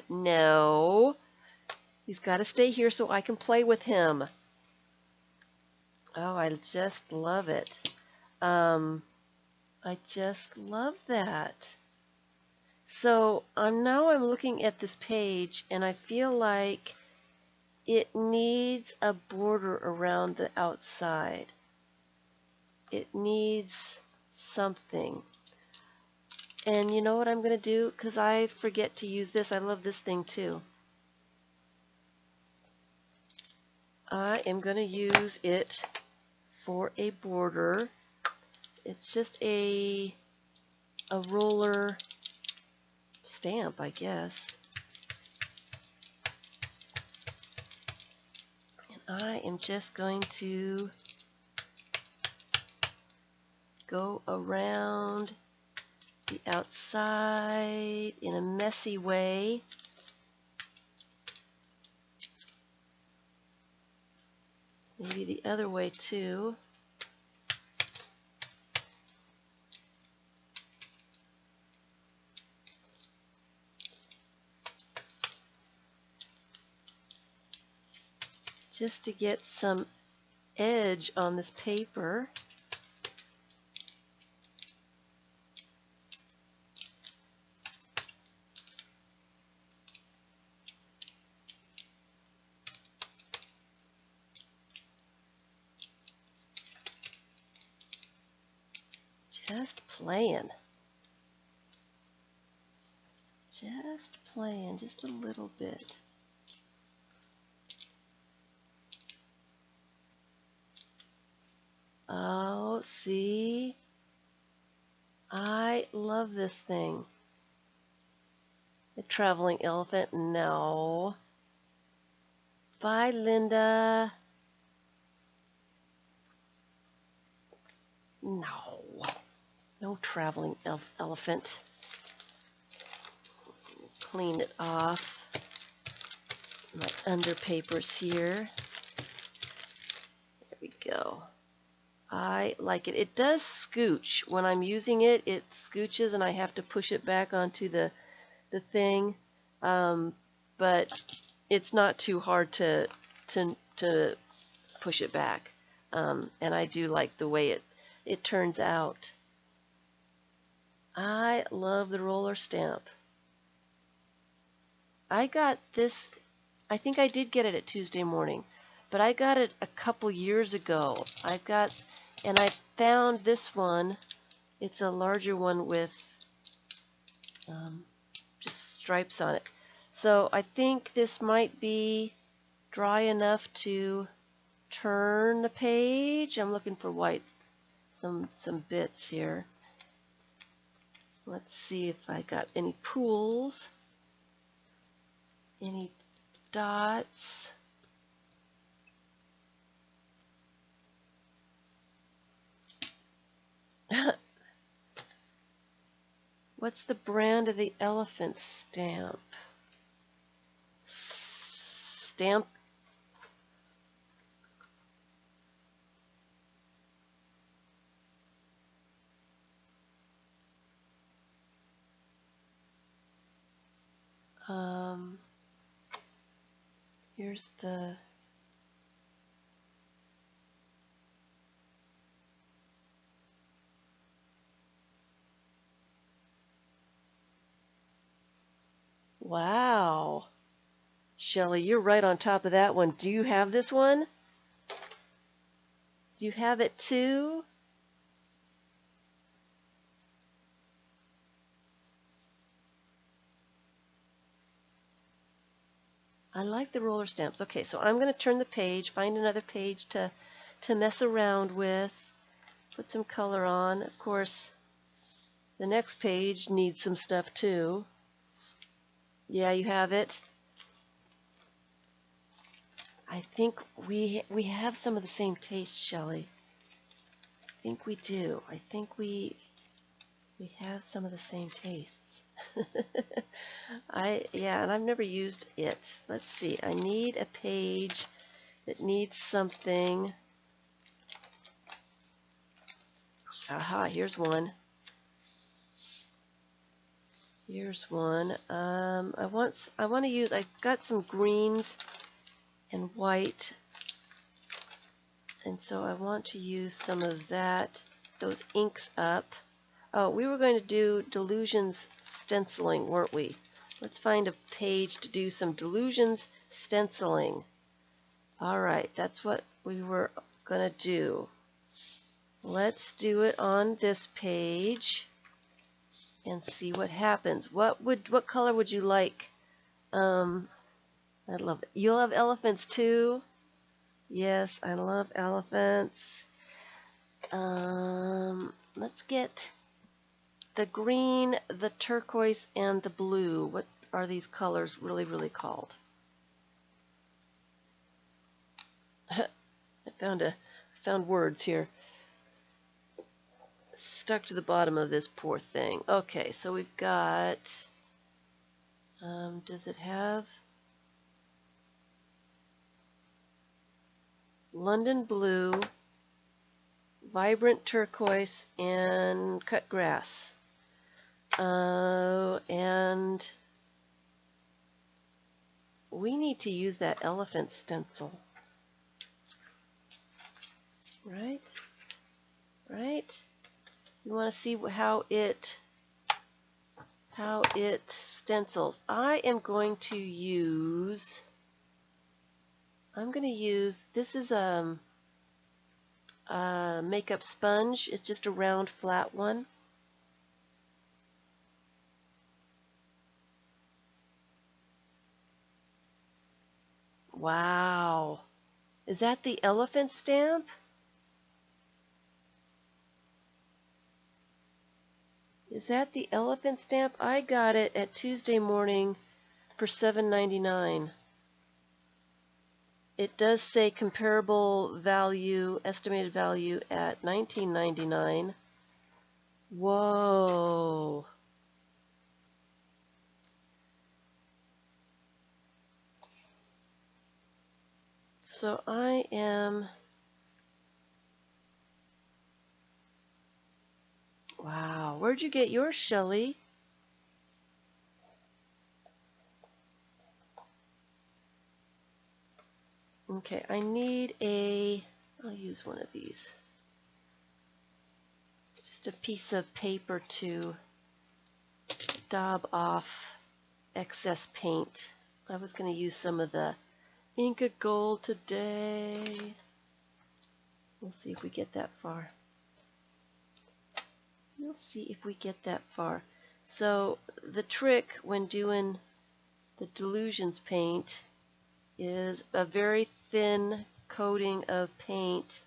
No. He's got to stay here so I can play with him. Oh, I just love it. I just love that. So now I'm looking at this page, and I feel like it needs a border around the outside. It needs something. And you know what I'm going to do? Because I forget to use this. I love this thing too. I am going to use it for a border. It's just a roller stamp, I guess. And I am just going to go around the outside in a messy way. Maybe the other way too. Just to get some edge on this paper. Just playing. Just playing, just a little bit. Oh, see? love this thing. A traveling elephant? No. Bye, Linda. No. No traveling elephant. Clean it off. My under papers here. There we go. I like it. It does scooch. When I'm using it, it scooches and I have to push it back onto the thing. But it's not too hard to push it back. And I do like the way it turns out. I love the roller stamp. I got this, I think I did get it at Tuesday morning, but I got it a couple years ago. And I found this one. It's a larger one with just stripes on it. So I think this might be dry enough to turn the page. I'm looking for white, some bits here. Let's see if I got any pools, any dots. What's the brand of the elephant stamp? Stamp. Here's the wow. Shelley, you're right on top of that one. Do you have this one? Do you have it too? I like the roller stamps. Okay, so I'm going to turn the page, find another page to mess around with, put some color on. Of course, the next page needs some stuff too. Yeah, you have it. I think we have some of the same taste, Shelley. I think we do. I think we have some of the same tastes. Yeah, and I've never used it. Let's see. I need a page that needs something. Aha, here's one. Here's one. I want to use. I've got some greens and white, and so I want to use some of that. Those inks up. Oh, we were going to do Delusions stenciling, weren't we? Let's find a page to do some Delusions stenciling. All right, that's what we were going to do. Let's do it on this page and see what happens. What color would you like? I love it. You love elephants too? Yes, I love elephants. Let's get the green, the turquoise, and the blue. What are these colors really called? I found words here. Stuck to the bottom of this poor thing. Okay, so we've got, does it have London blue, vibrant turquoise, and cut grass? And we need to use that elephant stencil. Right? You want to see how it stencils. I'm going to use this is a makeup sponge. It's just a round flat one. Wow. Is that the elephant stamp? Is that the elephant stamp? I got it at Tuesday morning for $7.99. It does say comparable value, estimated value at $19.99. Whoa. So I am, wow, where'd you get yours, Shelley? Okay, I need I'll use one of these. Just a piece of paper to daub off excess paint. I was going to use some of the Inca Gold today. We'll see if we get that far. We'll see if we get that far. So the trick when doing the Delusions paint is a very thin coating of paint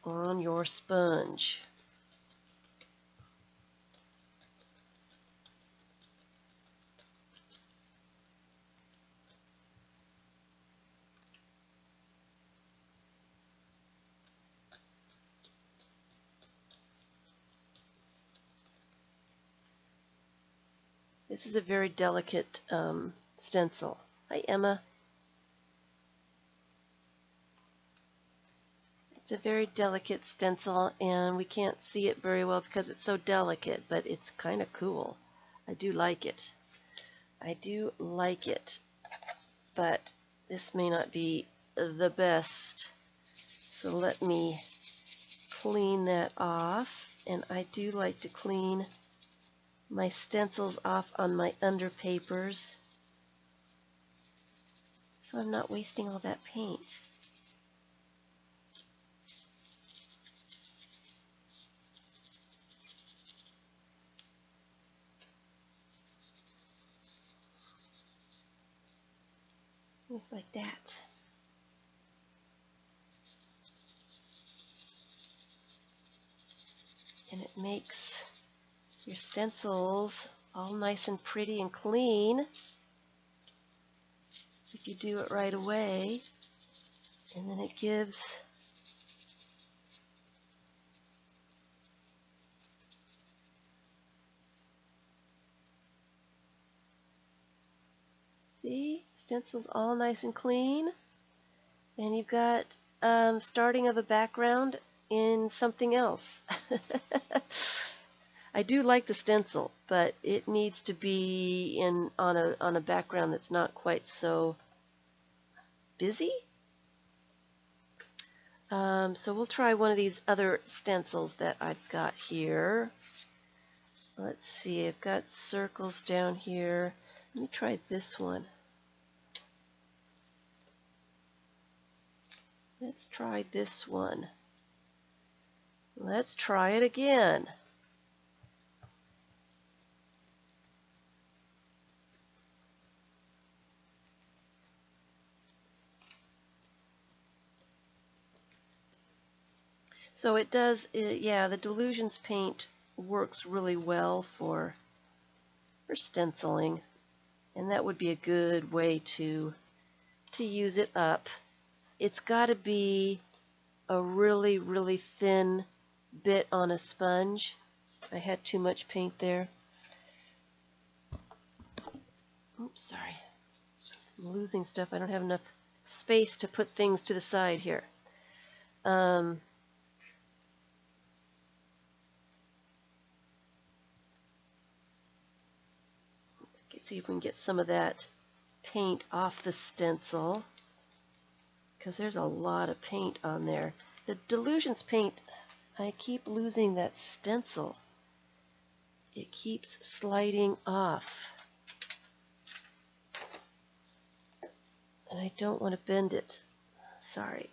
on your sponge. This is a very delicate stencil. Hi, Emma. It's a very delicate stencil, and we can't see it very well because it's so delicate, but it's kind of cool. I do like it. I do like it, but this may not be the best. So let me clean that off, and I do like to clean my stencils off on my under papers so I'm not wasting all that paint. Just like that. And it makes your stencils all nice and pretty and clean if you do it right away. And then it gives see, stencils all nice and clean. And you've got starting of a background in something else. I do like the stencil, but it needs to be on a background that's not quite so busy. So we'll try one of these other stencils that I've got here. Let's see, I've got circles down here. Let me try this one. Let's try this one. Let's try it again. So it does, yeah, the Delusions paint works really well for stenciling, and that would be a good way to use it up. It's got to be a really, really thin bit on a sponge. I had too much paint there. Oops, sorry. I'm losing stuff. I don't have enough space to put things to the side here. Let's see if we can get some of that paint off the stencil, because there's a lot of paint on there. The Delusions paint, I keep losing that stencil. It keeps sliding off. And I don't want to bend it. Sorry.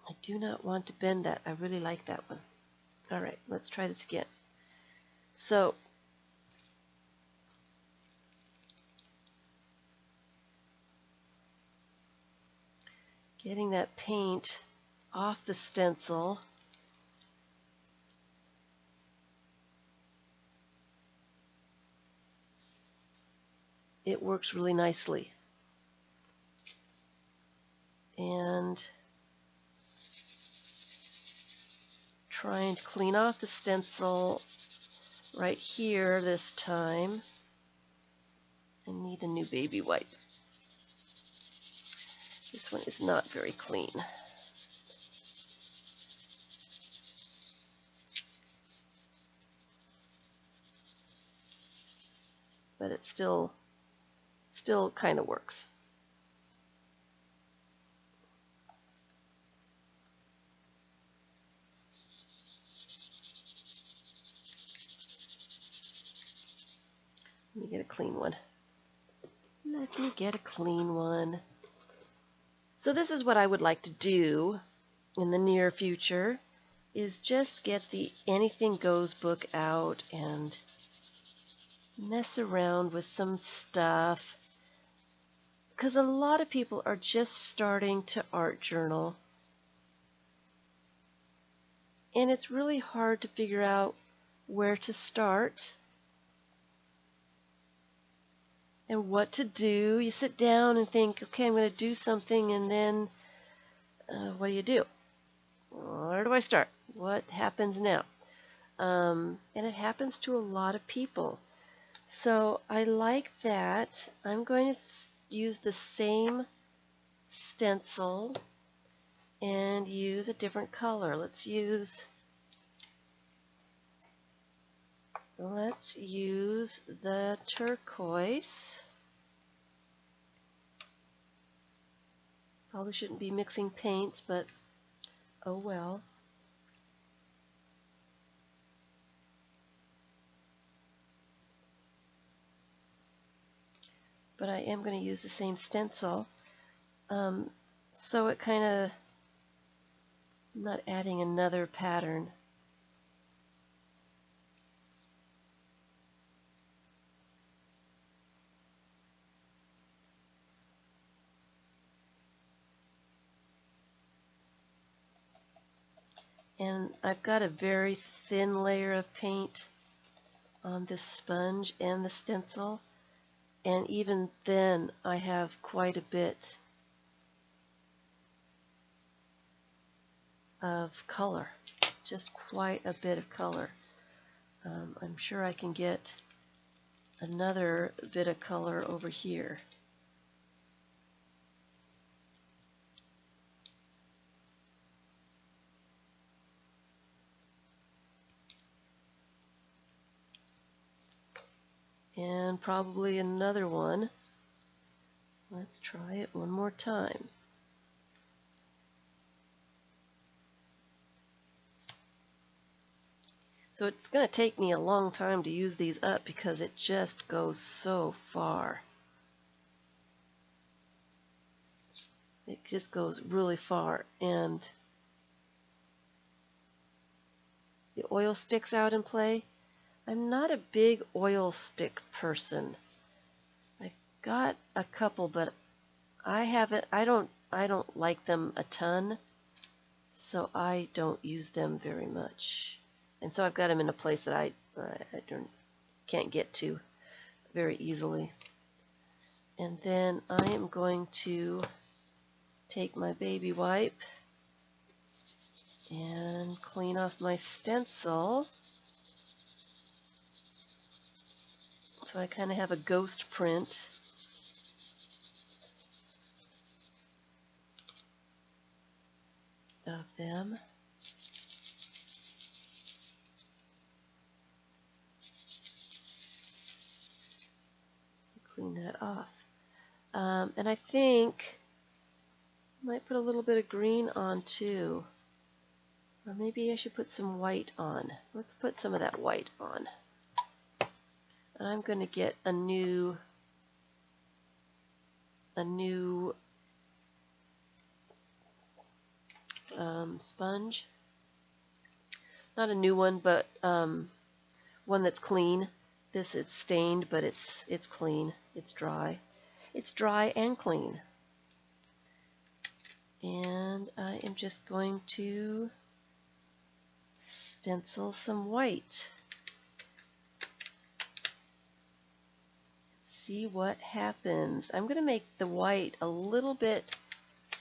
I do not want to bend that. I really like that one. All right, let's try this again. So getting that paint off the stencil. It works really nicely. And trying to clean off the stencil right here this time. I need a new baby wipe. This one is not very clean. But it still kind of works. Let me get a clean one. Let me get a clean one. So this is what I would like to do in the near future, is just get the Anything Goes book out and mess around with some stuff. Because a lot of people are just starting to art journal. And it's really hard to figure out where to start and what to do. You sit down and think, okay, I'm going to do something, and then what do? Where do I start? What happens now? And it happens to a lot of people. So I like that. I'm going to use the same stencil and use a different color. Let's use the turquoise. Probably shouldn't be mixing paints, but oh well. But I am going to use the same stencil. So it kind of, I'm not adding another pattern. And I've got a very thin layer of paint on this sponge and the stencil. And even then, I have quite a bit of color, just quite a bit of color. I'm sure I can get another bit of color over here. And probably another one. Let's try it one more time. So it's going to take me a long time to use these up because it just goes so far. It just goes really far, and the oil sticks out in play. I'm not a big oil stick person. I got a couple, but I don't like them a ton, so I don't use them very much. And so I've got them in a place that I can't get to very easily. And then I am going to take my baby wipe and clean off my stencil. So I kind of have a ghost print. Of them. Clean that off. And I think I might put a little bit of green on too. Or maybe I should put some white on. Let's put some of that white on. And I'm going to get a new sponge. Not a new one, but one that's clean. This is stained, but it's clean. It's dry. It's dry and clean. And I am just going to stencil some white. See what happens. I'm going to make the white a little bit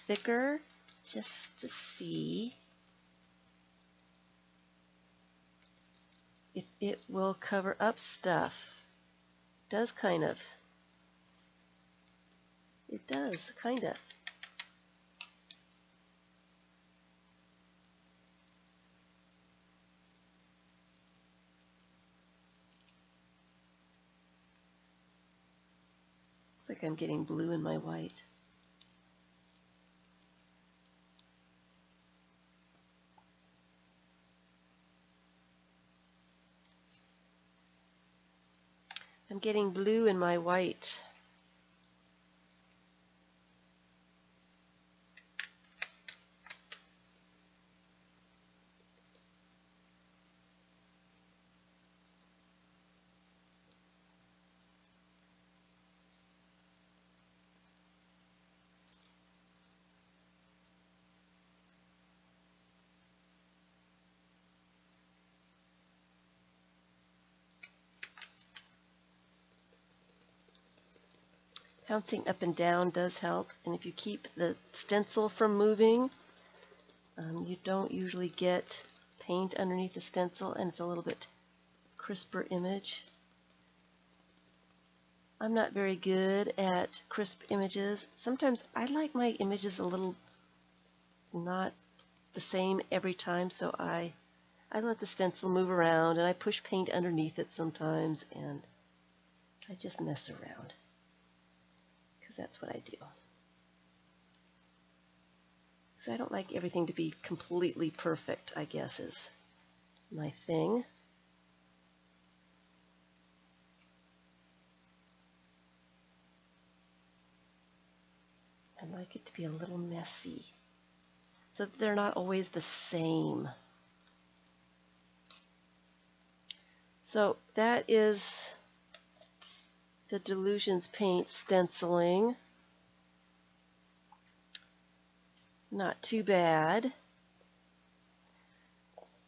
thicker just to see if it will cover up stuff. It does kind of. It does, kind of. Looks like I'm getting blue in my white. I'm getting blue in my white. Bouncing up and down does help, and if you keep the stencil from moving, you don't usually get paint underneath the stencil, and it's a little bit crisper image. I'm not very good at crisp images. Sometimes I like my images a little not the same every time, so I let the stencil move around, and I push paint underneath it sometimes, and I just mess around. That's what I do. So I don't like everything to be completely perfect, I guess, is my thing. I like it to be a little messy, so that they're not always the same. So that is the Delusions paint stenciling. Not too bad.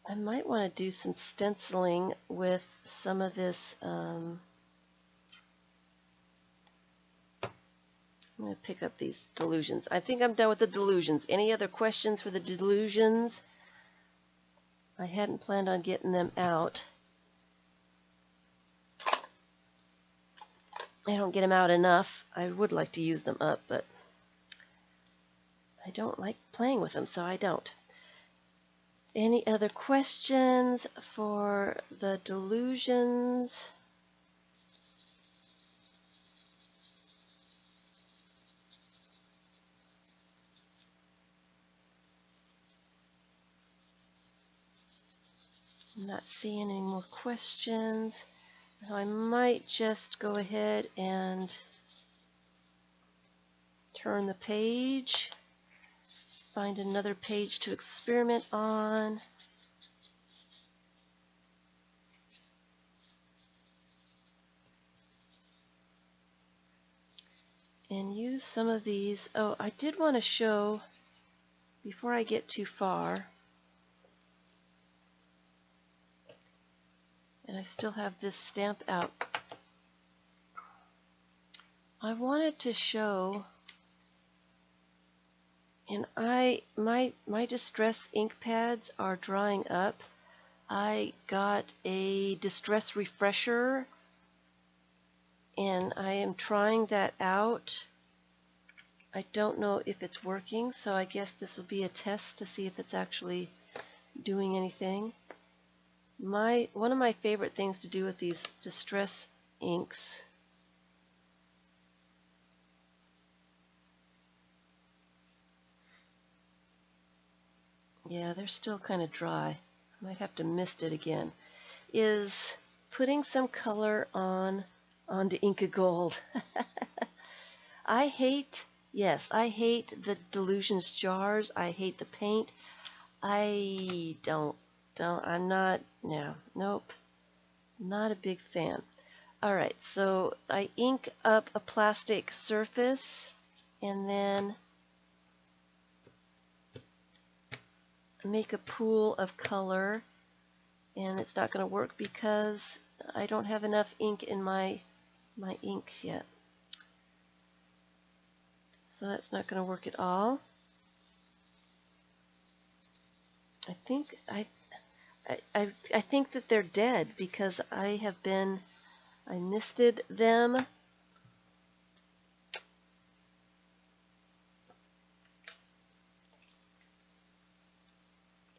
I might want to do some stenciling with some of this. I'm going to pick up these Delusions. I think I'm done with the Delusions. Any other questions for the Delusions? I hadn't planned on getting them out. I don't get them out enough. I would like to use them up, but I don't like playing with them, so I don't. Any other questions for the Delusions? I'm not seeing any more questions. So I might just go ahead and turn the page, find another page to experiment on. And use some of these. Oh, I did want to show, before I get too far, and I still have this stamp out, I wanted to show, and my distress ink pads are drying up. I got a distress refresher, and I am trying that out. I don't know if it's working, so I guess this will be a test to see if it's actually doing anything. One of my favorite things to do with these distress inks yeah, they're still kind of dry. I might have to mist it again. Is putting some color onto Inka Gold. I hate the Delusions jars. I hate the paint. I'm not, no, nope, not a big fan. Alright, so I ink up a plastic surface, and then make a pool of color, and it's not going to work because I don't have enough ink in my inks yet. So that's not going to work at all. I think that they're dead because I misted them.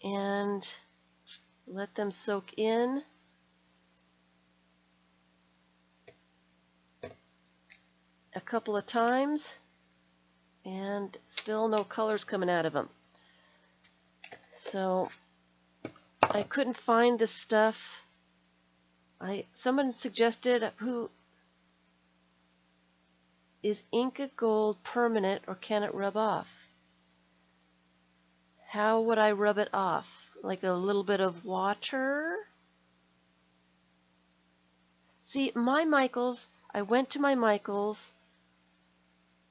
And let them soak in. A couple of times, and still no colors coming out of them. So I couldn't find this stuff. Someone suggested, who is Inca Gold permanent or can it rub off? How would I rub it off? Like a little bit of water? See, my Michaels, I went to my Michaels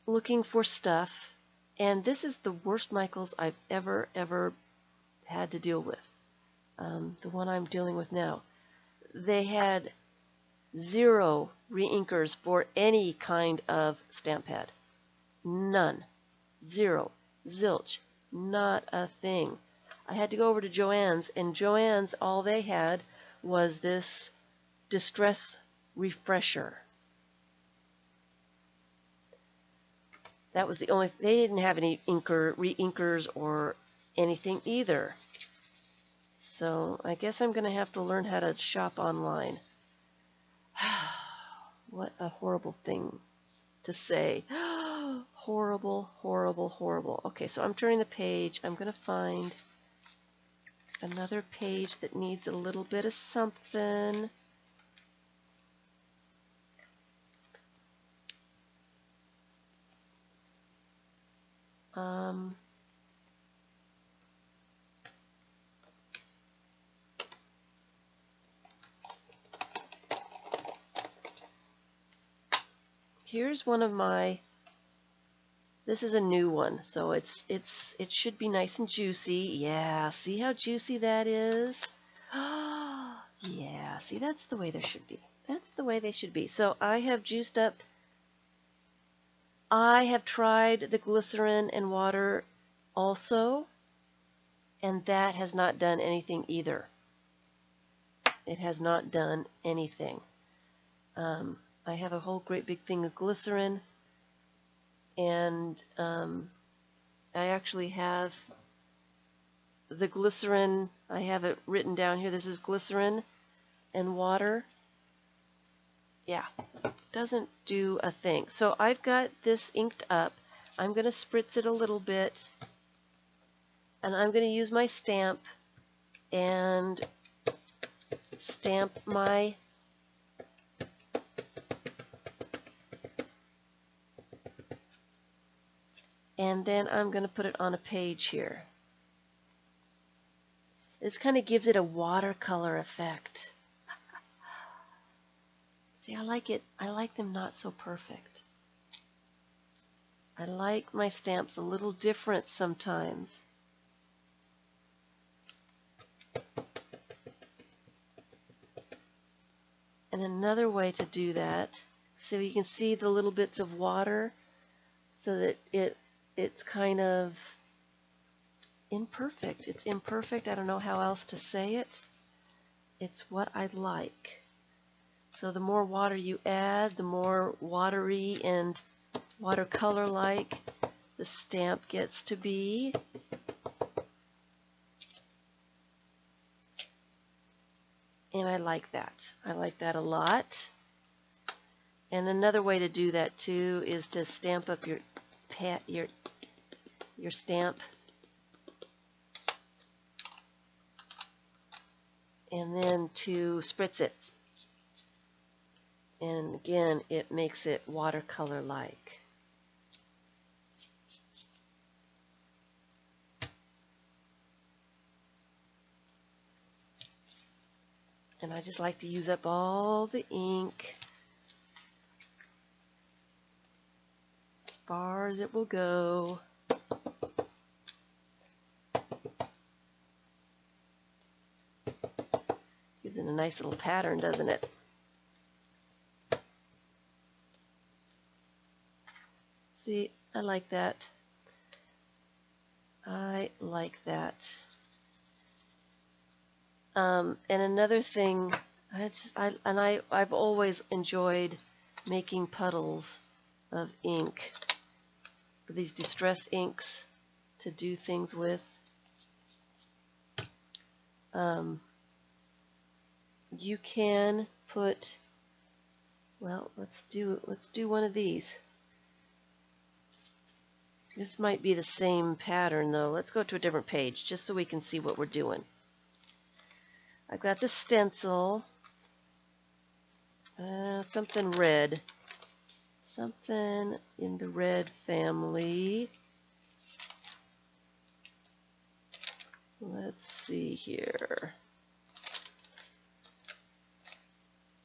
looking for stuff, and this is the worst Michaels I've ever had to deal with. The one I'm dealing with now. They had 0 re-inkers for any kind of stamp pad. None. 0. Zilch. Not a thing. I had to go over to Joann's, and Joann's, all they had was this Distress Refresher. That was the only, they didn't have any re-inkers or anything either. So I guess I'm going to have to learn how to shop online. What a horrible thing to say. Horrible, horrible, horrible. Okay, so I'm turning the page. I'm going to find another page that needs a little bit of something. Here's one of my, this is a new one, so it should be nice and juicy. Yeah, see how juicy that is? Yeah, see, that's the way there should be. That's the way they should be. So I have juiced up. I have tried the glycerin and water also, and that has not done anything either. It has not done anything. I have a whole great big thing of glycerin, and I actually have the glycerin, I have it written down here. This is glycerin and water. Yeah, doesn't do a thing. So I've got this inked up. I'm going to spritz it a little bit, and I'm going to use my stamp and stamp my and then I'm going to put it on a page here. This kind of gives it a watercolor effect. See, I like it. I like them not so perfect. I like my stamps a little different sometimes. And another way to do that, so you can see the little bits of water, so that it's kind of imperfect. It's imperfect. I don't know how else to say it. It's what I like. So the more water you add, the more watery and watercolor-like the stamp gets to be. And I like that. I like that a lot. And another way to do that too is to stamp up your stamp, and then to spritz it. And again, it makes it watercolor-like. And I just like to use up all the ink as far as it will go. in a nice little pattern, doesn't it? See, I like that. I like that. And another thing, I've always enjoyed making puddles of ink, these distress inks to do things with. You can put, well, let's do one of these. This might be the same pattern though. Let's go to a different page just so we can see what we're doing. I've got the stencil, something red, something in the red family. Let's see here.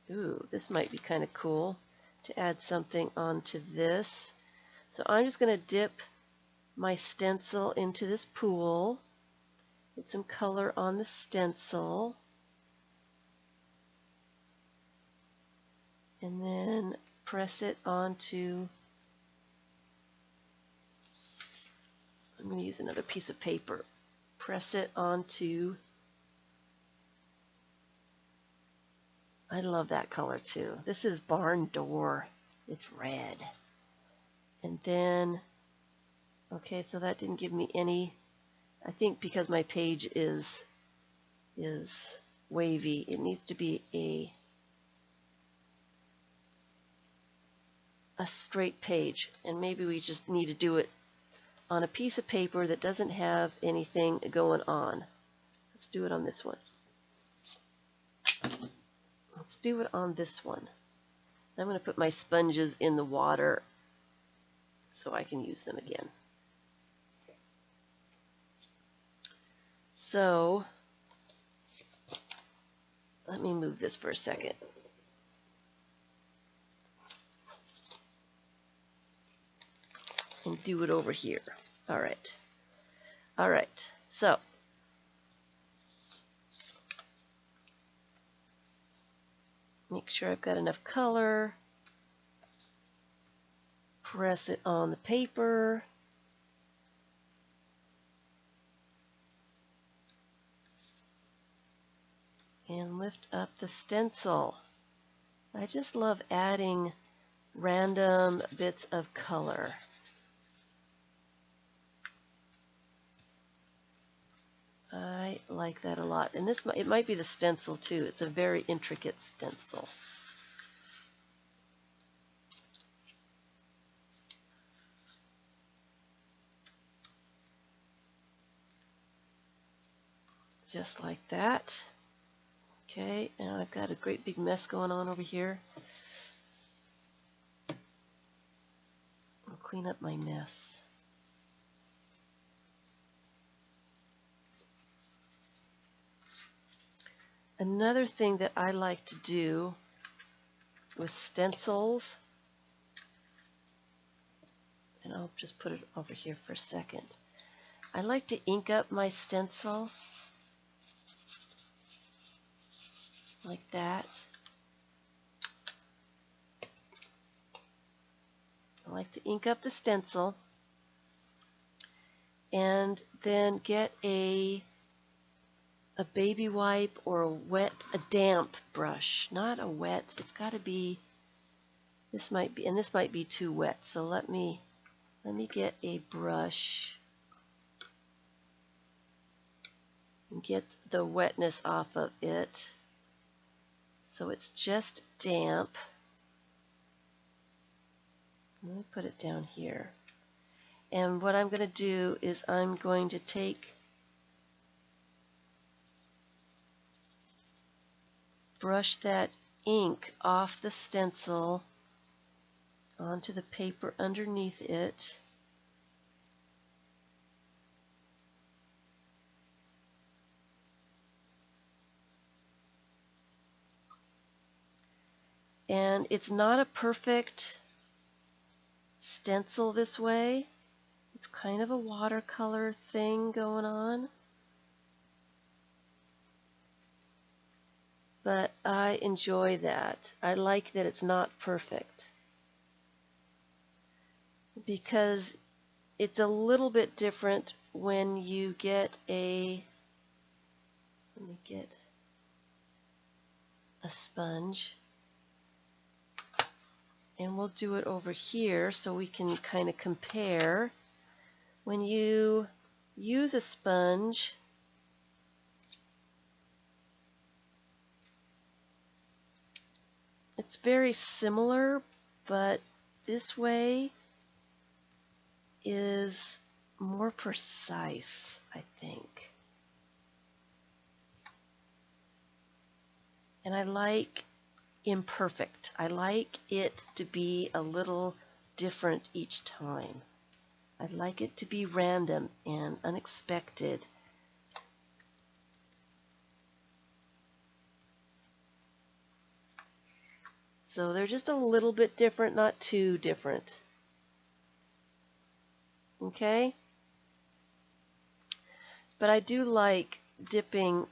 Ooh, this might be kind of cool to add something onto this. So I'm just going to dip my stencil into this pool, get some color on the stencil, and then press it onto, I'm going to use another piece of paper, press it onto, I love that color too. This is Barn Door, it's red. And then, okay, so that didn't give me any, I think because my page is wavy, it needs to be a straight page, and maybe we just need to do it on a piece of paper that doesn't have anything going on. Let's do it on this one. Let's do it on this one. I'm going to put my sponges in the water so I can use them again. So let me move this for a second. And do it over here. All right. All right. So make sure I've got enough color. Press it on the paper. And lift up the stencil. I just love adding random bits of color. I like that a lot. And this, it might be the stencil too. It's a very intricate stencil. Just like that. Okay, now I've got a great big mess going on over here. I'll clean up my mess. Another thing that I like to do with stencils, and I'll just put it over here for a second. I like to ink up my stencil like that. I like to ink up the stencil and then get a baby wipe or a damp brush, not a wet. It's got to be, this might be too wet. So let me get a brush and get the wetness off of it. So it's just damp. Let me put it down here. And what I'm going to do is I'm going to brush that ink off the stencil onto the paper underneath it. And it's not a perfect stencil this way. It's kind of a watercolor thing going on. but I enjoy that. I like that it's not perfect because it's a little bit different when you get a, let me get a sponge, and we'll do it over here so we can kind of compare. When you use a sponge, it's very similar, but this way is more precise, I think. And I like imperfect. I like it to be a little different each time. I like it to be random and unexpected. So they're just a little bit different, not too different. Okay? But I do like dipping,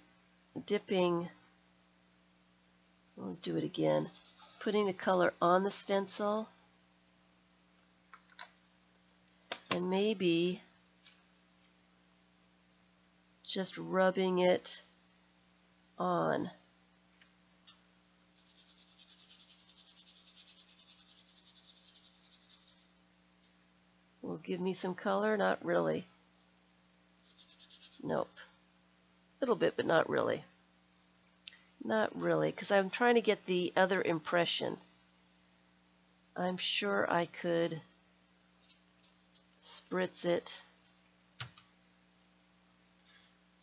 I'll do it again, putting the color on the stencil and maybe just rubbing it on. Will give me some color? Not really. Nope. A little bit, but not really. Not really, because I'm trying to get the other impression. I'm sure I could spritz it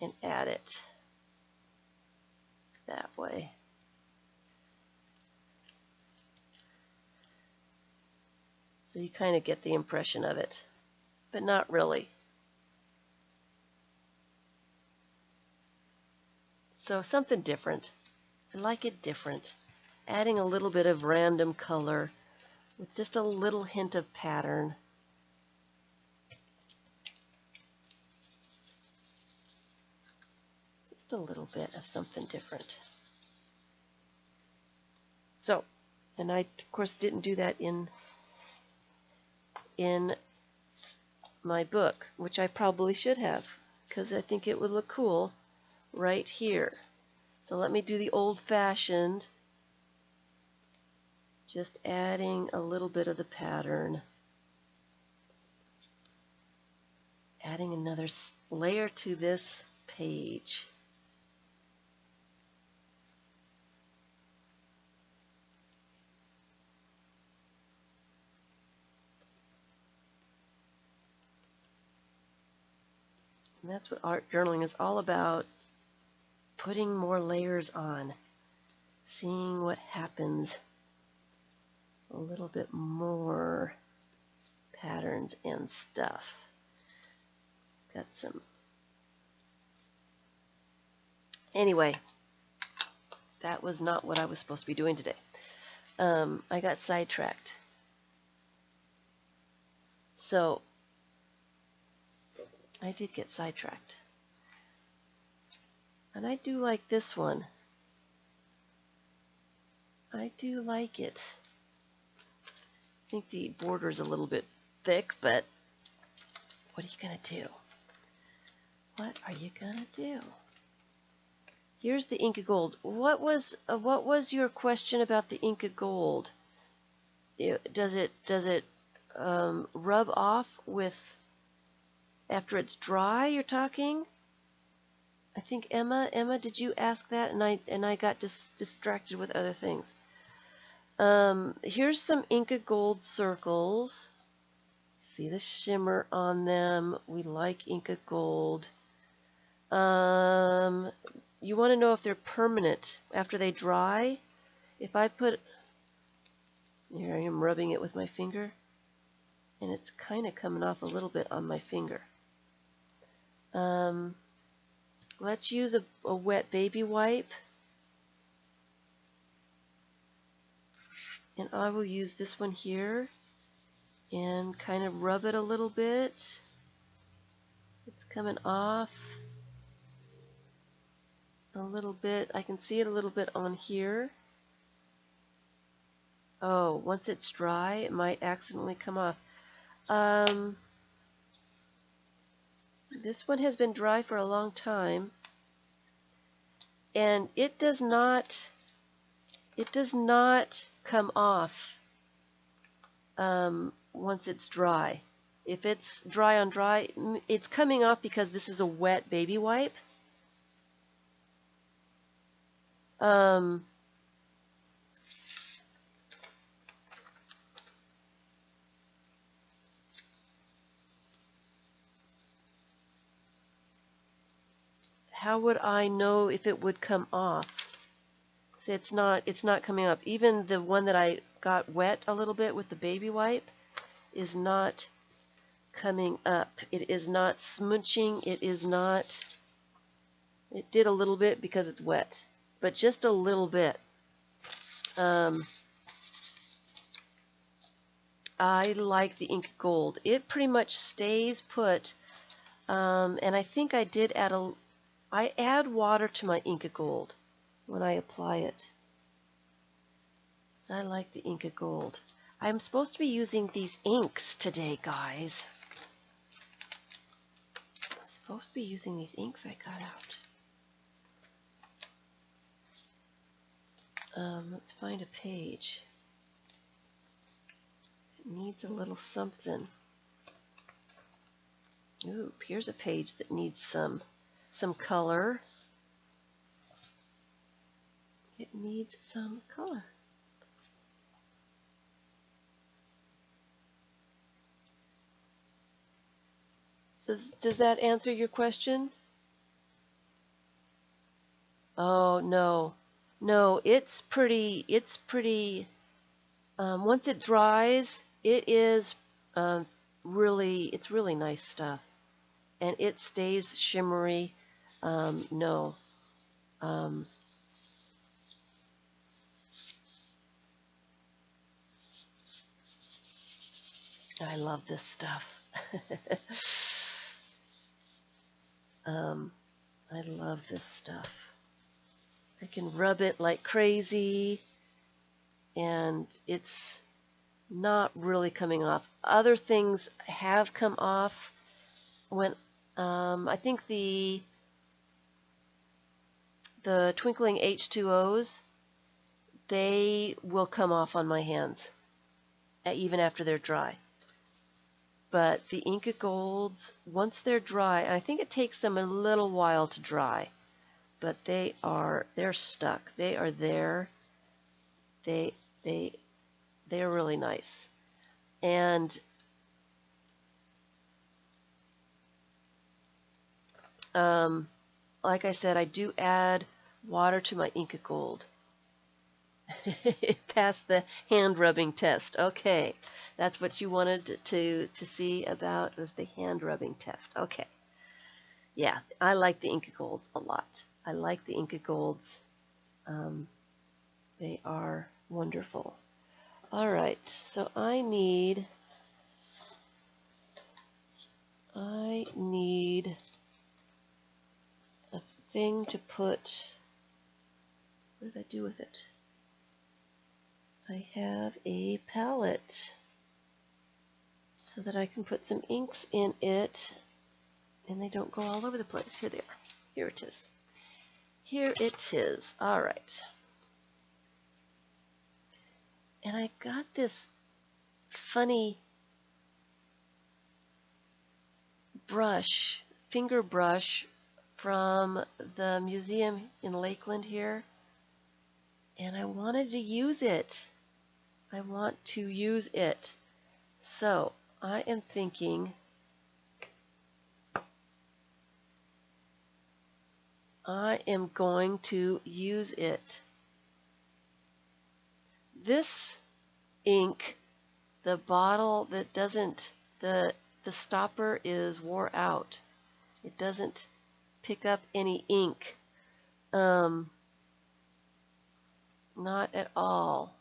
and add it that way. So you kind of get the impression of it, but not really. So something different. I like it different. Adding a little bit of random color with just a little hint of pattern. Just a little bit of something different. So, and I of course didn't do that in my book, which I probably should have, because I think it would look cool right here. So let me do the old-fashioned, just adding a little bit of the pattern, adding another layer to this page. And that's what art journaling is all about, putting more layers on, seeing what happens, a little bit more patterns and stuff. Got some. Anyway, that was not what I was supposed to be doing today. I got sidetracked. So, I did get sidetracked. And I do like this one. I do like it. I think the border is a little bit thick, but what are you going to do? What are you going to do? Here's the Inca Gold. What was your question about the Inca Gold? Does it rub off with after it's dry? You're talking? I think Emma, did you ask that? And I got distracted with other things. Here's some Inca Gold circles. See the shimmer on them. We like Inca Gold. You want to know if they're permanent after they dry. If I put, here I am rubbing it with my finger, and it's kind of coming off a little bit on my finger. Let's use a wet baby wipe. And I will use this one here and kind of rub it a little bit. It's coming off. a little bit. I can see it a little bit on here. Oh, once it's dry, it might accidentally come off. This one has been dry for a long time, and it does not come off once it's dry. If it's dry on dry, it's coming off because this is a wet baby wipe. How would I know if it would come off? See, it's not coming up. Even the one that I got wet a little bit with the baby wipe is not coming up. It is not smooching. It is not. It did a little bit because it's wet, but just a little bit. I like the ink gold. It pretty much stays put, and I think I did add I add water to my Inca Gold when I apply it. I like the Inca Gold. I'm supposed to be using these inks today, guys. I'm supposed to be using these inks I got out. Let's find a page. It needs a little something. Ooh, here's a page that needs some color. It needs some color. Does that answer your question? Oh, no. No, it's pretty, once it dries, it is it's really nice stuff. And it stays shimmery. No. I love this stuff. I love this stuff. I can rub it like crazy, and it's not really coming off. Other things have come off when I think the twinkling H2Os, they will come off on my hands even after they're dry. But the Inca Golds, once they're dry, I think it takes them a little while to dry, but they're stuck. They are there. They're really nice. And like I said, I do add water to my Inca Gold. It passed the hand rubbing test. Okay, that's what you wanted to see about, was the hand rubbing test. Okay, yeah, I like the Inca Golds a lot. I like the Inca Golds. They are wonderful. All right, so I need a thing to put. What did I do with it? I have a palette so that I can put some inks in it and they don't go all over the place. Here they are. Here it is. Here it is. All right. And I got this funny brush, finger brush, from the museum in Lakeland here. And I wanted to use it. I want to use it. So I am thinking I am going to use it. This ink, the bottle that doesn't, the stopper is wore out. It doesn't pick up any ink. Not at all.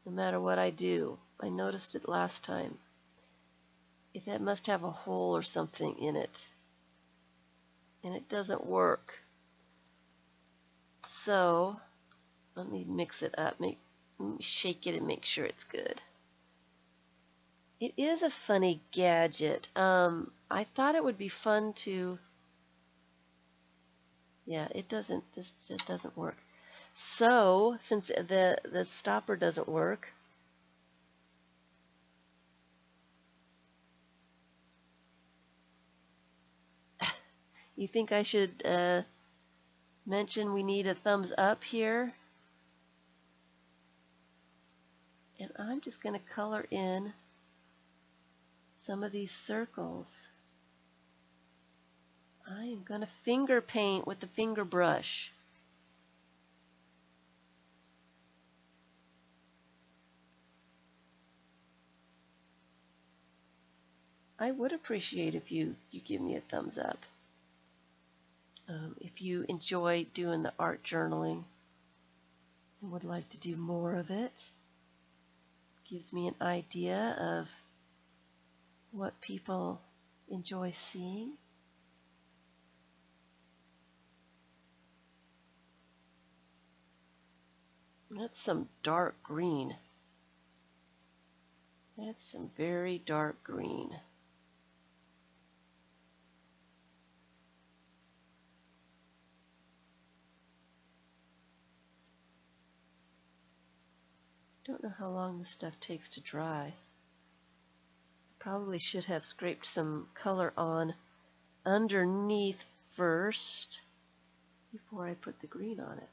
No matter what I do. I noticed it last time. It must have a hole or something in it. And it doesn't work. So let me mix it up. Let me shake it and make sure it's good. It is a funny gadget. I thought it would be fun to. Yeah, it doesn't. This just doesn't work. So since the stopper doesn't work, you think I should mention we need a thumbs up here? And I'm just going to color in some of these circles. I am going to finger paint with the finger brush. I would appreciate if you give me a thumbs up. If you enjoy doing the art journaling and would like to do more of it, gives me an idea of what people enjoy seeing. That's some dark green. That's some very dark green. Don't know how long this stuff takes to dry. Probably should have scraped some color on underneath first before I put the green on it.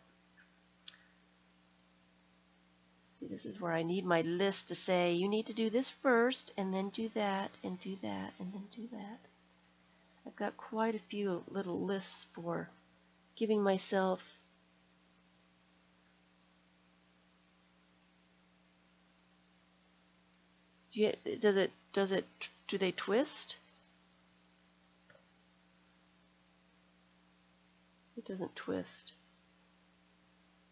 See, this is where I need my list to say, you need to do this first, and then do that, and do that, and then do that. I've got quite a few little lists for giving myself do they twist? It doesn't twist.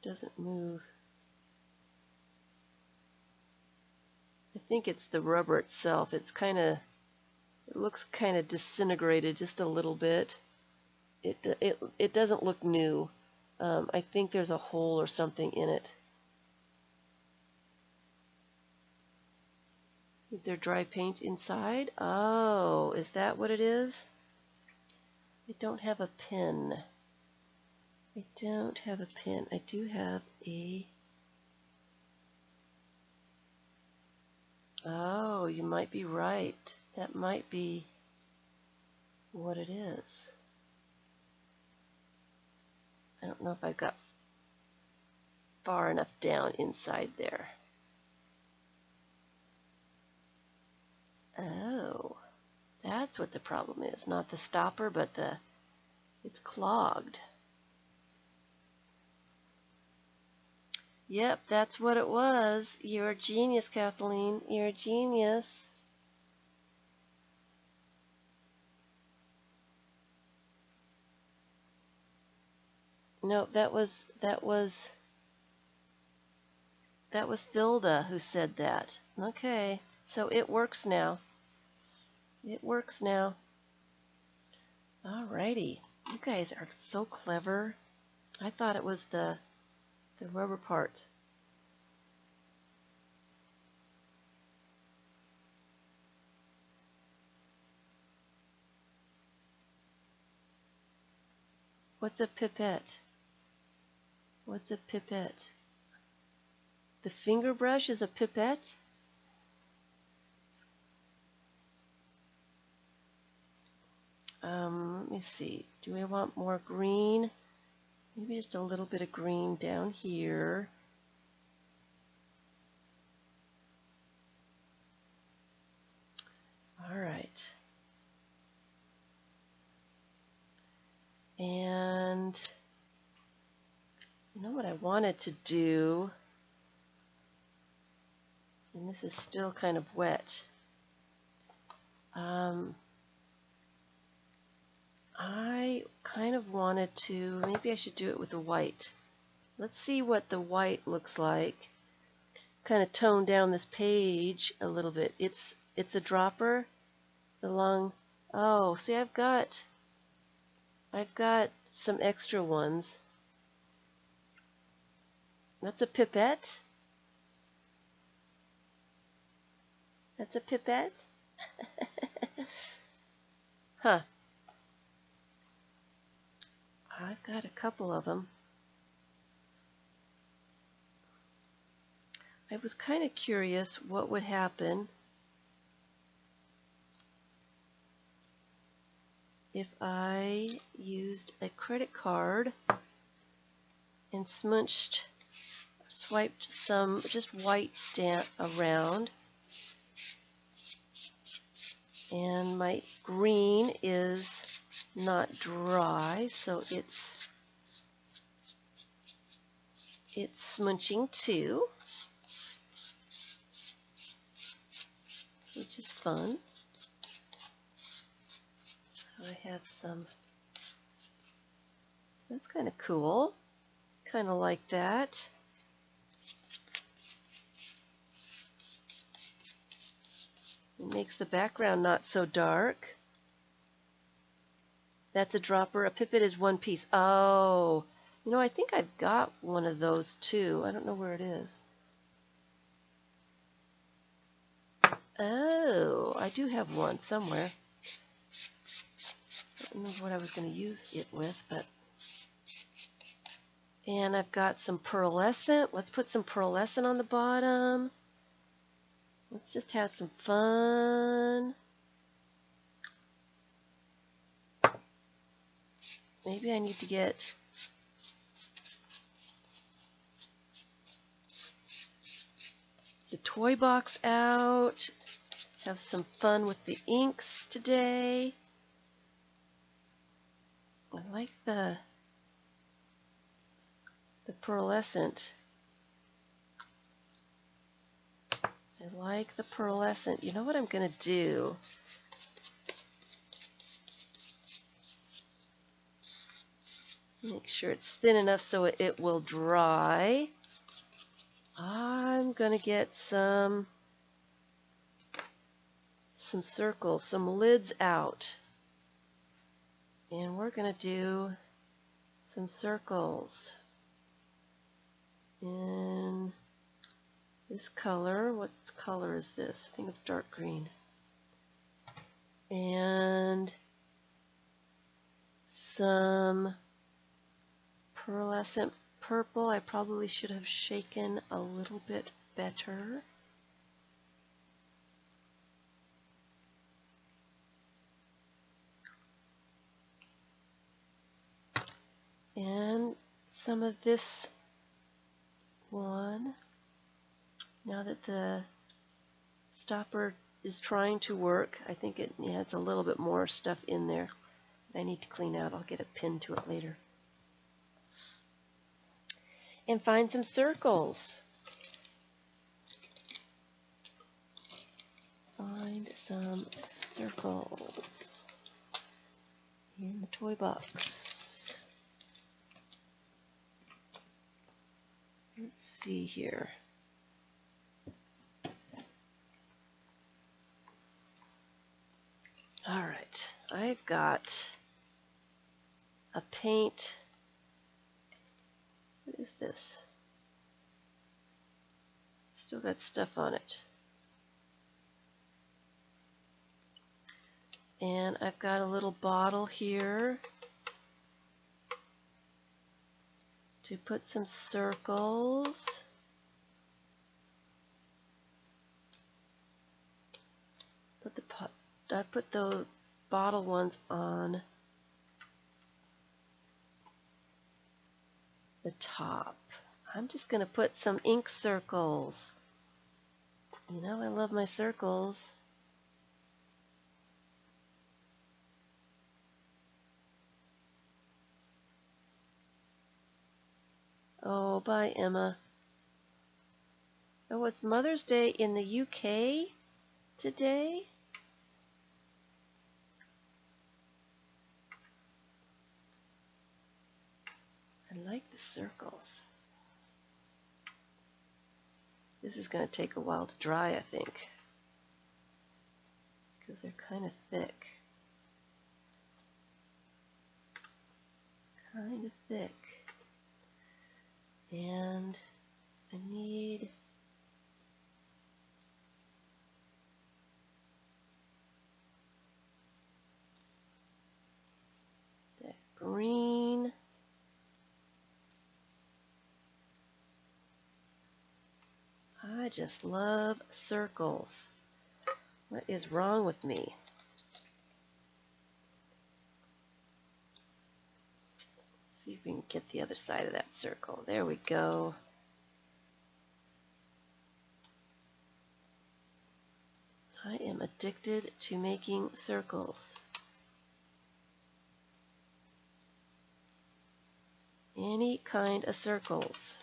It doesn't move. I think it's the rubber itself. It looks kind of disintegrated just a little bit. It doesn't look new. I think there's a hole or something in it. Is there dry paint inside? Oh, is that what it is? I don't have a pen. I don't have a pen. I do have a... Oh, you might be right. That might be what it is. I don't know if I've got far enough down inside there. Oh, that's what the problem is. Not the stopper, but it's clogged. Yep, that's what it was. You're a genius, Kathleen. You're a genius. No, that was Thilda who said that. Okay, so it works now. It works now. Alrighty. You guys are so clever. I thought it was the rubber part. What's a pipette? What's a pipette? The finger brush is a pipette? Let me see. Do we want more green? Maybe just a little bit of green down here. All right. And you know what I wanted to do, and this is still kind of wet. I kind of wanted to, maybe I should do it with the white. Let's see what the white looks like. Kind of tone down this page a little bit. It's a dropper along. Oh, see, I've got some extra ones. That's a pipette. That's a pipette. Huh. I've got a couple of them. I was kind of curious what would happen if I used a credit card and swiped some just white around, and my green is not dry, so it's smudging too, which is fun. So I have some. That's kind of cool. Kind of like that. It makes the background not so dark. That's a dropper. A pipette is one piece. Oh, you know, I think I've got one of those too. I don't know where it is. Oh, I do have one somewhere. I don't know what I was going to use it with, but. And I've got some pearlescent. Let's put some pearlescent on the bottom. Let's just have some fun. Maybe I need to get the toy box out. Have some fun with the inks today. I like the pearlescent. I like the pearlescent. You know what I'm going to do? Make sure it's thin enough so it will dry. I'm going to get some circles, some lids out. And we're going to do some circles in this color. What color is this? I think it's dark green. And some pearlescent purple. I probably should have shaken a little bit better. And some of this one. Now that the stopper is trying to work, I think it has a little bit more stuff in there I need to clean out. I'll get a pin to it later. And find some circles. Find some circles in the toy box. Let's see here. All right, I've got a paint. What is this? Still got stuff on it. And I've got a little bottle here to put some circles. I put the bottle ones on the top. I'm just going to put some ink circles. You know, I love my circles. Oh, bye, Emma. Oh, it's Mother's Day in the UK today? I like the circles. This is going to take a while to dry, I think, because they're kind of thick. Kind of thick. And I need that green. I just love circles. What is wrong with me? See if we can get the other side of that circle. There we go. I am addicted to making circles. Any kind of circles.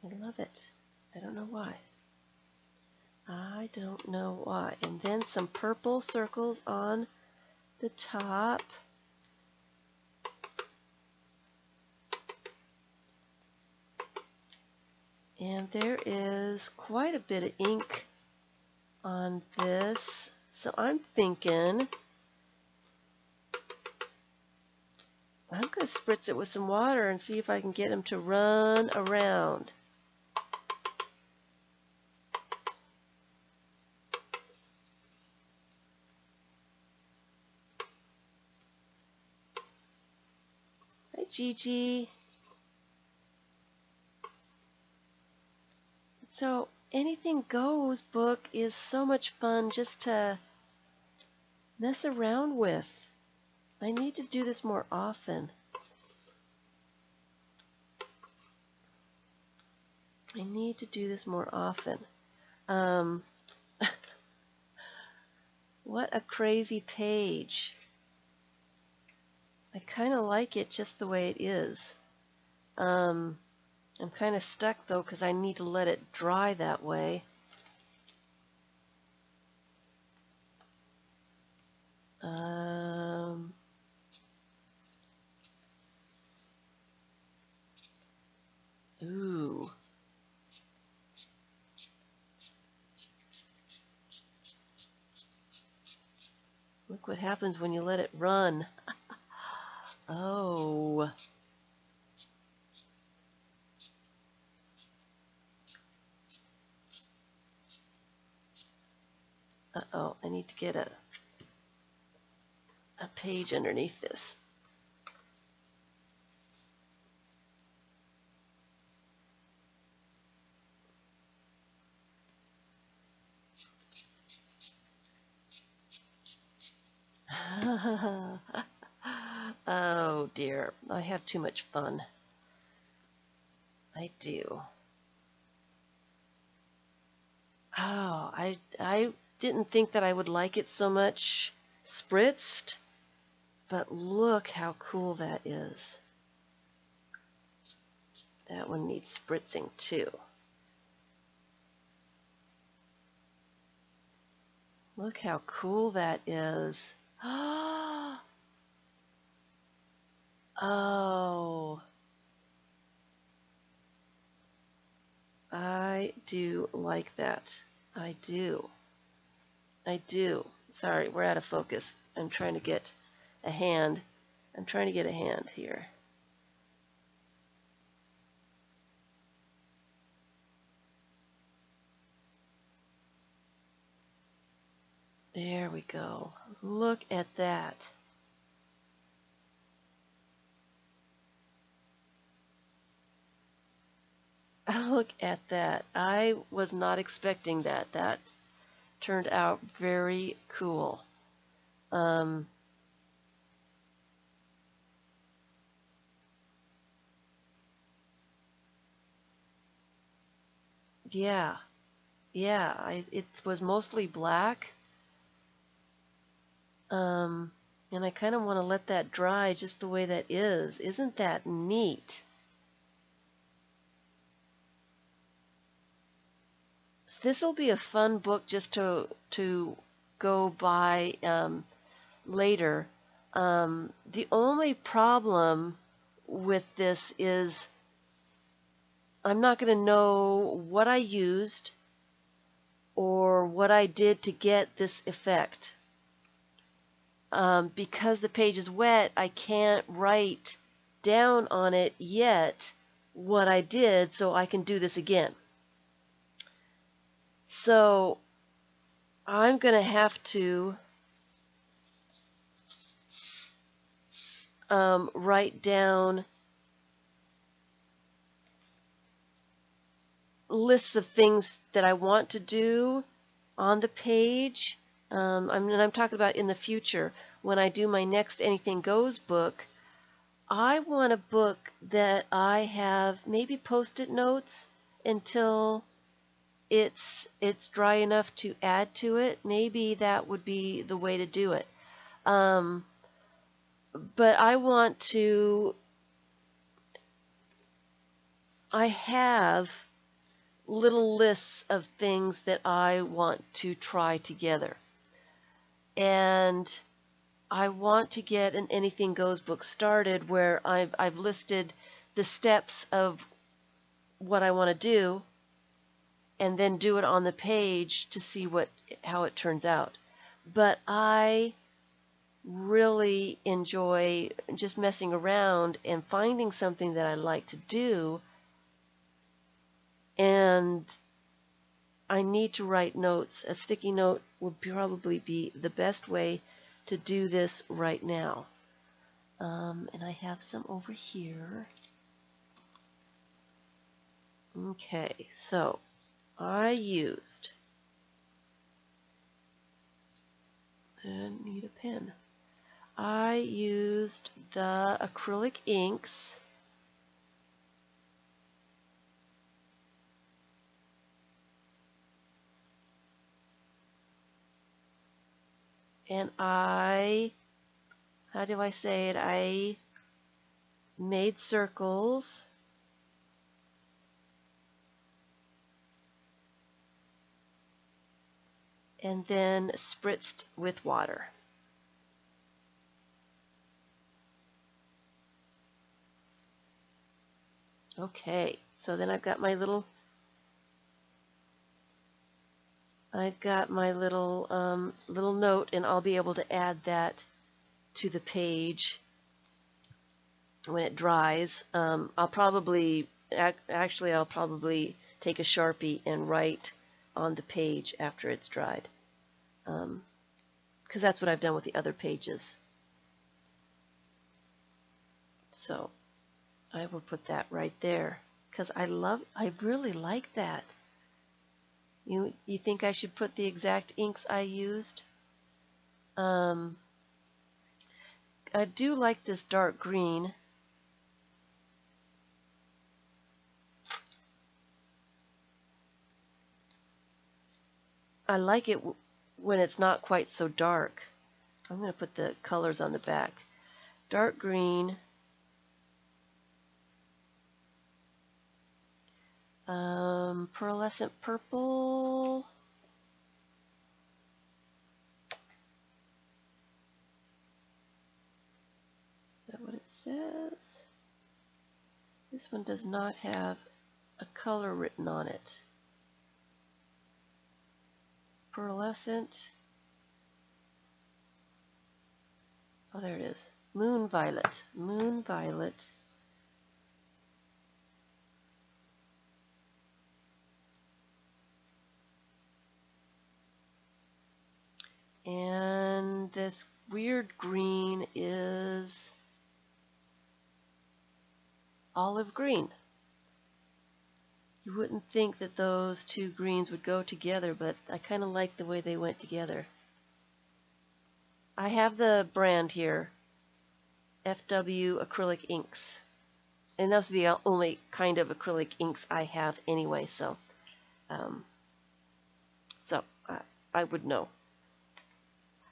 I love it. I don't know why. I don't know why. And then some purple circles on the top. And there is quite a bit of ink on this. So I'm thinking I'm going to spritz it with some water and see if I can get him to run around. Hi, Gigi. So, Anything Goes book is so much fun just to mess around with. I need to do this more often. I need to do this more often. What a crazy page. I kind of like it just the way it is. I'm kind of stuck though because I need to let it dry that way. Ooh. Look what happens when you let it run. Oh. Uh-oh, I need to get a page underneath this. Oh dear, I have too much fun. I do. Oh, I didn't think that I would like it so much spritzed, but look how cool that is. That one needs spritzing too. Look how cool that is. Oh, I do like that. I do. I do. Sorry, we're out of focus. I'm trying to get a hand. I'm trying to get a hand here. There we go. Look at that. Look at that. I was not expecting that. That turned out very cool. Yeah, it was mostly black. And I kind of want to let that dry just the way that is. Isn't that neat? This will be a fun book just to go by later. The only problem with this is I'm not going to know what I used. or what I did to get this effect. Because the page is wet, I can't write down on it yet what I did, so I can do this again. So I'm going to have to write down lists of things that I want to do on the page. I'm talking about in the future when I do my next Anything Goes book. I want a book that I have maybe post-it notes until it's dry enough to add to it. Maybe that would be the way to do it. But I have little lists of things that I want to try together. And I want to get an Anything Goes book started where I've listed the steps of what I want to do and then do it on the page to see how it turns out. But I really enjoy just messing around and finding something that I like to do, and I need to write notes. A sticky note would probably be the best way to do this right now. And I have some over here. Okay, so I used, and need a pen. I used the acrylic inks, and how do I say it? I made circles and then spritzed with water. Okay, so then I've got my little little note, and I'll be able to add that to the page when it dries. I'll probably take a Sharpie and write on the page after it's dried, because that's what I've done with the other pages. So I will put that right there because I really like that. You think I should put the exact inks I used? I do like this dark green. I like it when it's not quite so dark. I'm going to put the colors on the back. Dark green. Pearlescent purple. Is that what it says? This one does not have a color written on it. Pearlescent. Oh, there it is. Moon violet. Moon violet. And this weird green is olive green. You wouldn't think that those two greens would go together, but I kind of like the way they went together. I have the brand here, FW acrylic inks. And those are the only kind of acrylic inks I have anyway, so I would know.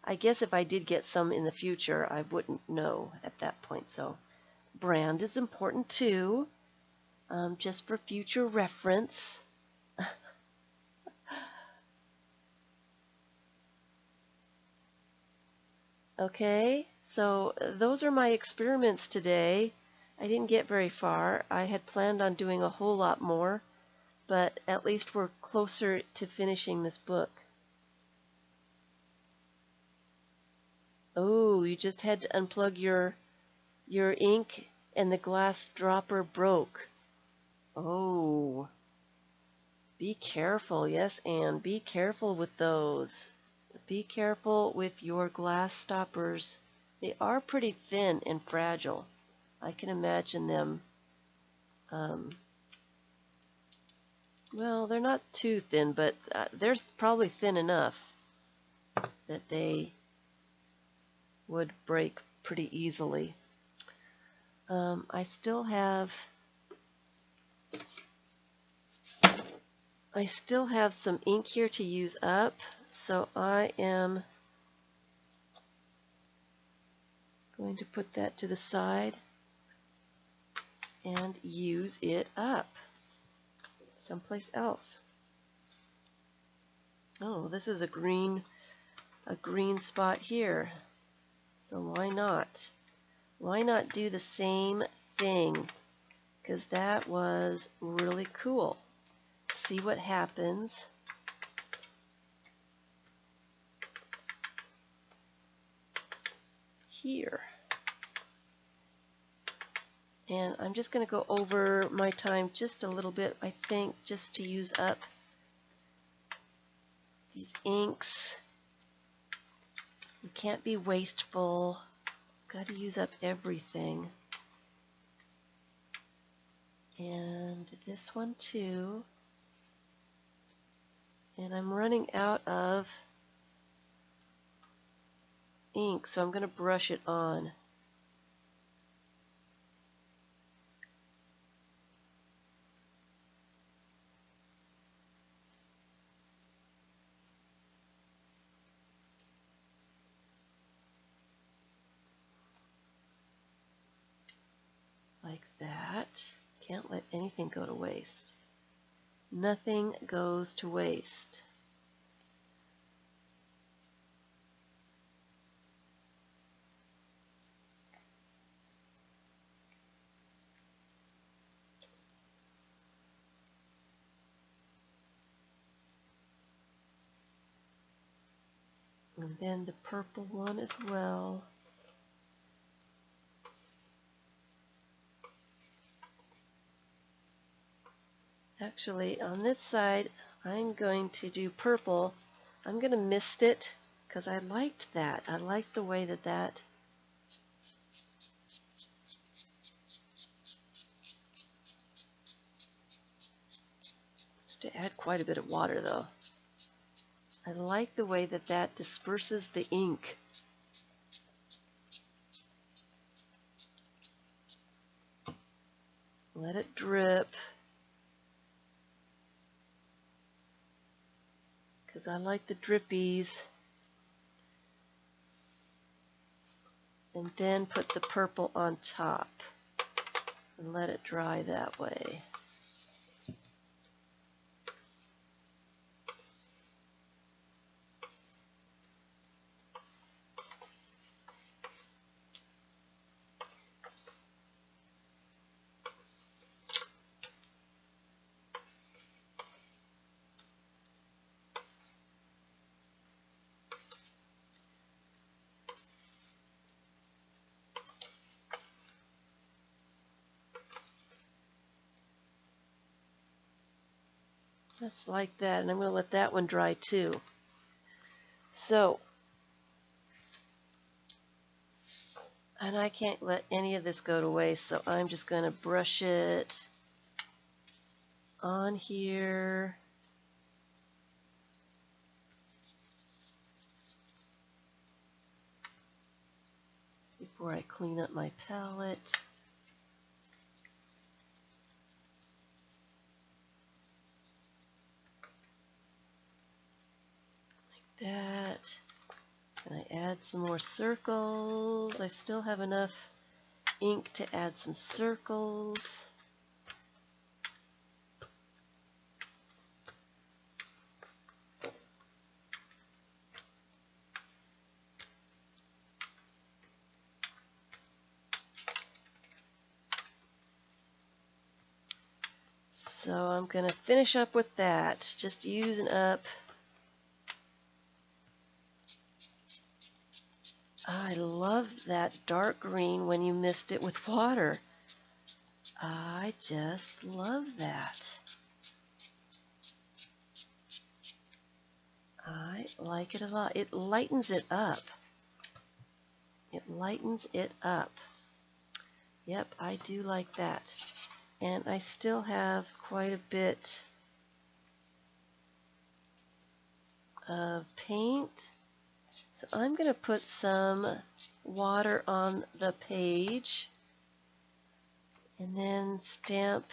I guess if I did get some in the future, I wouldn't know at that point. So brand is important too, just for future reference. Okay, so those are my experiments today. I didn't get very far. I had planned on doing a whole lot more, but at least we're closer to finishing this book. Oh, you just had to unplug your ink and the glass dropper broke. Oh, be careful. Yes, Anne, be careful with those. Be careful with your glass stoppers. They are pretty thin and fragile. I can imagine them. Well, they're not too thin, but they're probably thin enough that they would break pretty easily. I still have some ink here to use up, so I am going to put that to the side and use it up someplace else. Oh, this is a green spot here. So why not? Why not do the same thing? Because that was really cool. See what happens. Here. And I'm just going to go over my time just a little bit, I think, just to use up these inks. You can't be wasteful. Got to use up everything. And this one too. And I'm running out of ink, so I'm going to brush it on. Like that. Can't let anything go to waste. Nothing goes to waste. And then the purple one as well. Actually, on this side, I'm going to do purple. I'm going to mist it because I liked that. I liked the way that to add quite a bit of water though. I like the way that disperses the ink. Let it drip. Because I like the drippies. And then put the purple on top. And let it dry that way. Just like that, and I'm going to let that one dry too. So, and I can't let any of this go to waste, so I'm just going to brush it on here. Before I clean up my palette. That, and I add some more circles. I still have enough ink to add some circles. So I'm going to finish up with that, just using up. I love that dark green when you mist it with water. I just love that. I like it a lot. It lightens it up. It lightens it up. Yep, I do like that. And I still have quite a bit of paint. So I'm going to put some water on the page and then stamp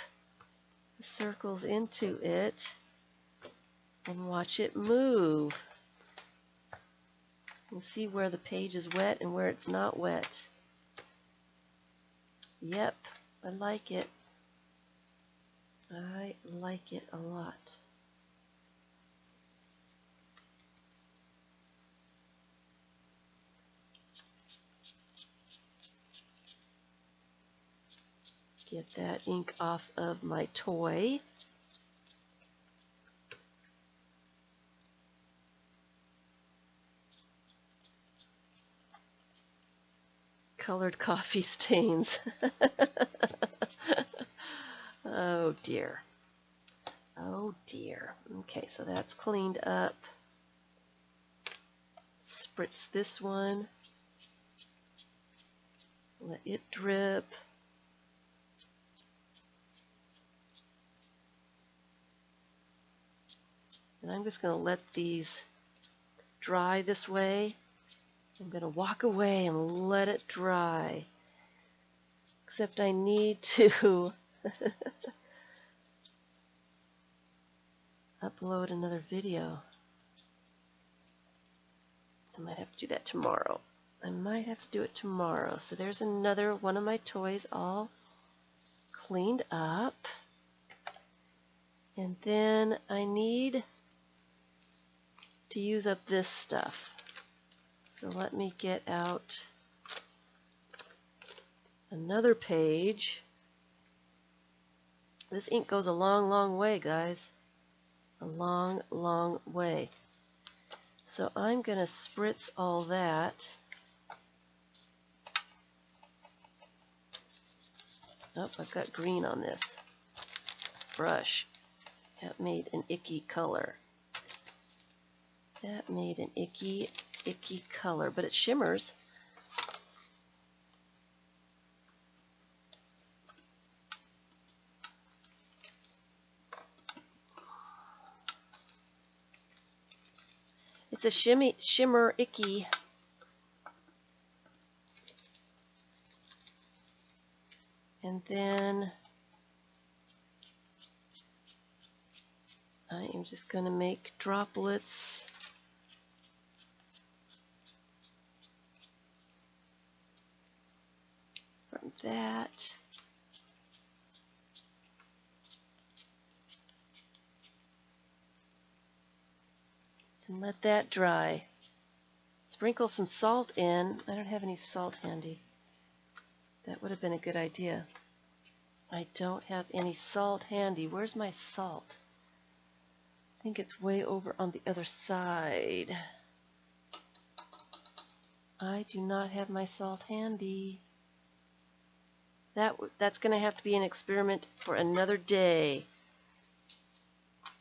the circles into it and watch it move. You can see where the page is wet and where it's not wet. Yep, I like it. I like it a lot. Get that ink off of my toy. Colored coffee stains. Oh dear. Oh dear. Okay, so that's cleaned up. Spritz this one. Let it drip. And I'm just going to let these dry this way. I'm going to walk away and let it dry. Except I need to upload another video. I might have to do that tomorrow. I might have to do it tomorrow. So there's another one of my toys all cleaned up. And then I need to use up this stuff. So let me get out another page. This ink goes a long, long way, guys. A long, long way. So I'm going to spritz all that. Oh, I've got green on this brush. That made an icky color. That made an icky, icky color, but it shimmers. It's a shimmer icky. And then I am just going to make droplets. From that. And let that dry. Sprinkle some salt in. I don't have any salt handy. That would have been a good idea. I don't have any salt handy. Where's my salt? I think it's way over on the other side. I do not have my salt handy. That's going to have to be an experiment for another day.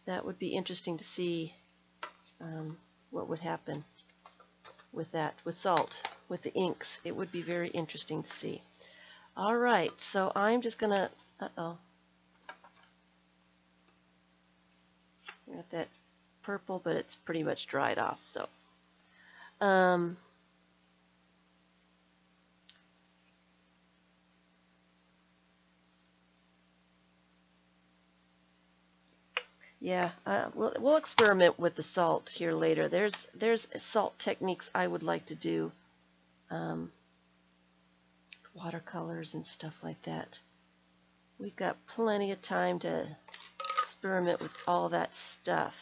That would be interesting to see what would happen with that, with salt, with the inks. It would be very interesting to see. All right, so I'm just going to, got that purple, but it's pretty much dried off. So, yeah, we'll experiment with the salt here later. There's salt techniques I would like to do, watercolors and stuff like that. We've got plenty of time to experiment with all that stuff.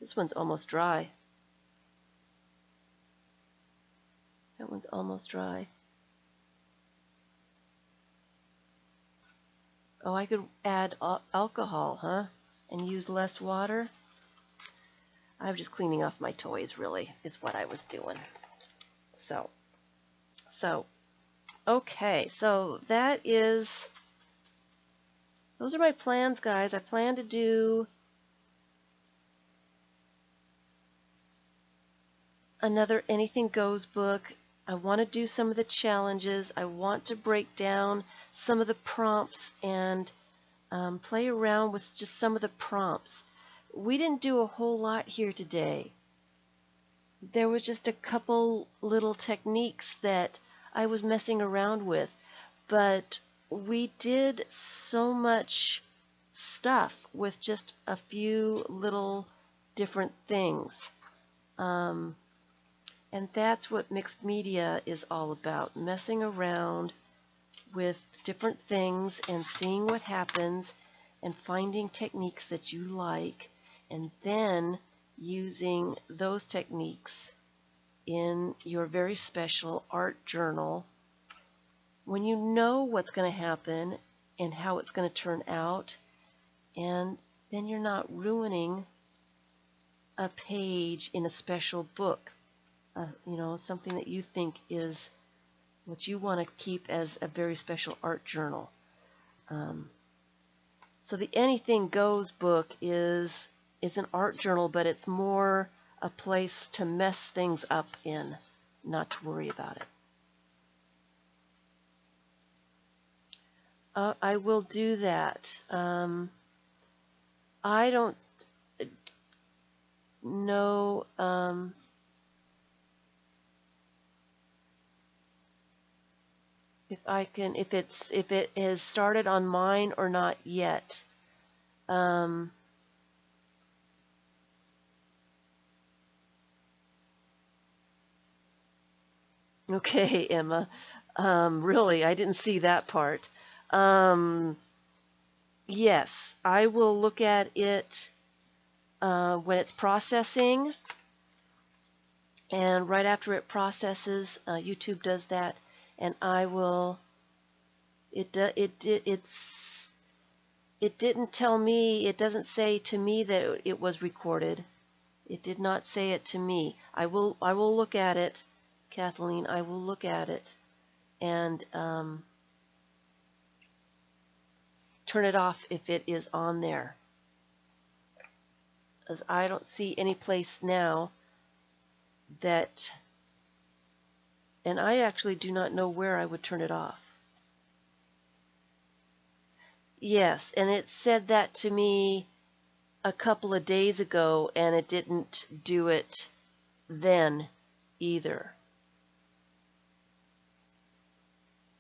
This one's almost dry. That one's almost dry. Oh, I could add alcohol, huh? And use less water? I was just cleaning off my toys, really, is what I was doing. So, okay, so those are my plans, guys. I plan to do another Anything Goes book. I want to do some of the challenges. I want to break down some of the prompts and play around with just some of the prompts. We didn't do a whole lot here today. There was just a couple little techniques that I was messing around with, but we did so much stuff with just a few little different things. And that's what mixed media is all about, messing around with different things and seeing what happens and finding techniques that you like, and then using those techniques in your very special art journal when you know what's going to happen and how it's going to turn out, and then you're not ruining a page in a special book. Something that you think is what you want to keep as a very special art journal. So the Anything Goes book is an art journal, but it's more a place to mess things up in, not to worry about it. I will do that. I don't know. If it has started on mine or not yet. Okay, Emma. Really, I didn't see that part. Yes, I will look at it when it's processing, and right after it processes, YouTube does that, and I will. It didn't tell me. It doesn't say to me that it was recorded. It did not say it to me. I will look at it, Kathleen. I will look at it and turn it off if it is on there, as I don't see any place now that, and I actually do not know where I would turn it off. Yes, and it said that to me a couple of days ago, and it didn't do it then either.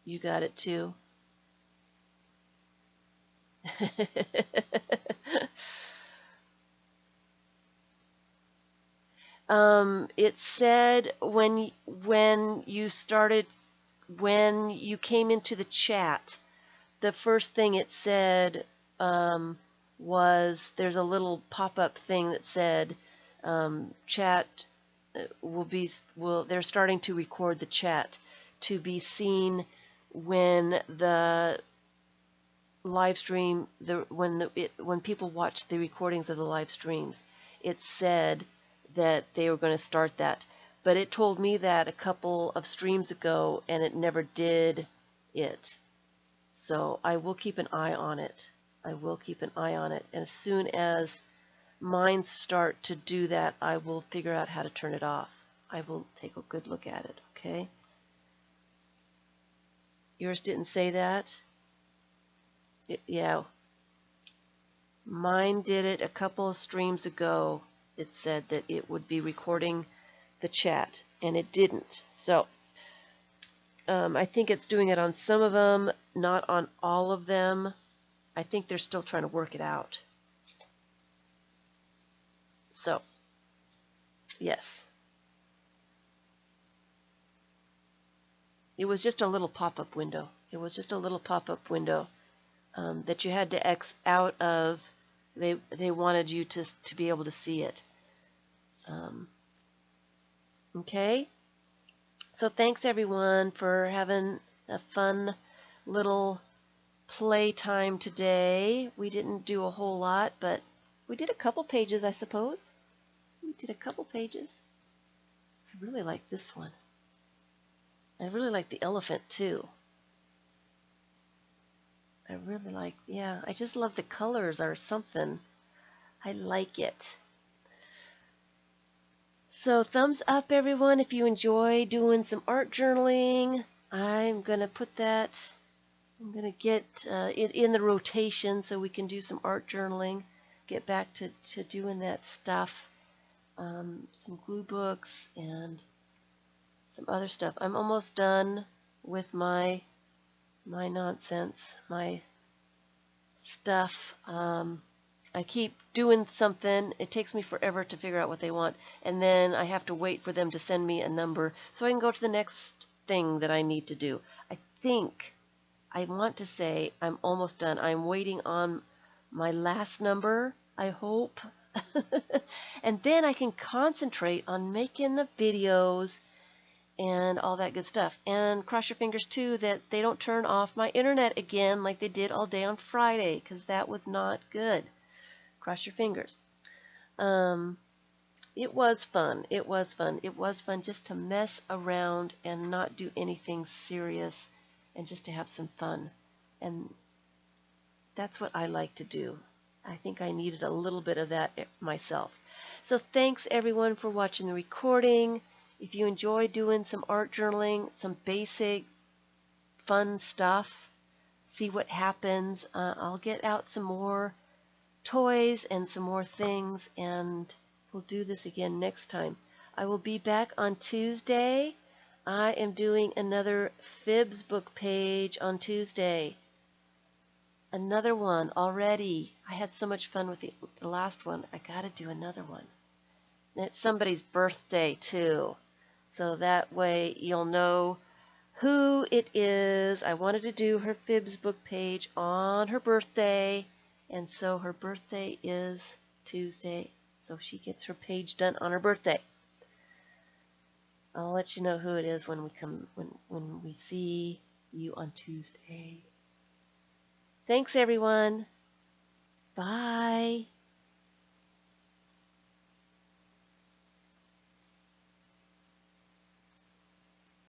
You got it too? It said when you came into the chat, the first thing it said was, there's a little pop-up thing that said chat they're starting to record the chat to be seen when the live stream, when people watch the recordings of the live streams. It said that they were going to start that, but it told me that a couple of streams ago, and it never did it. So I will keep an eye on it. I will keep an eye on it, and as soon as mine start to do that, I will figure out how to turn it off. I will take a good look at it, okay? Yours didn't say that? Yeah. Mine did it a couple of streams ago. It said that it would be recording the chat, and it didn't. So I think it's doing it on some of them, not on all of them. I think they're still trying to work it out. So, yes. It was just a little pop-up window. It was just a little pop-up window that you had to X out of. They wanted you to be able to see it. Okay? So thanks everyone for having a fun little playtime today. We didn't do a whole lot, but we did a couple pages, I suppose. We did a couple pages. I really like this one. I really like the elephant too. I really like, yeah, I just love the colors or something. I like it. So thumbs up, everyone, if you enjoy doing some art journaling. I'm going to put that, I'm going to get it in the rotation so we can do some art journaling. Get back to doing that stuff. Some glue books and some other stuff. I'm almost done with my nonsense, my stuff. I keep doing something. It takes me forever to figure out what they want, and then I have to wait for them to send me a number so I can go to the next thing that I need to do. I think I want to say I'm almost done. I'm waiting on my last number, I hope. And then I can concentrate on making the videos and all that good stuff. And cross your fingers too that they don't turn off my internet again like they did all day on Friday, because that was not good. Cross your fingers. It was fun. It was fun. It was fun just to mess around and not do anything serious and just to have some fun. And that's what I like to do. I think I needed a little bit of that myself. So thanks everyone for watching the recording. If you enjoy doing some art journaling, some basic fun stuff, see what happens. I'll get out some more toys and some more things, and we'll do this again next time. I will be back on Tuesday. I am doing another FIBS book page on Tuesday. Another one already. I had so much fun with the last one. I got to do another one. And it's somebody's birthday too. So that way you'll know who it is. I wanted to do her FIBS book page on her birthday. And so her birthday is Tuesday. So she gets her page done on her birthday. I'll let you know who it is when we see you on Tuesday. Thanks everyone. Bye.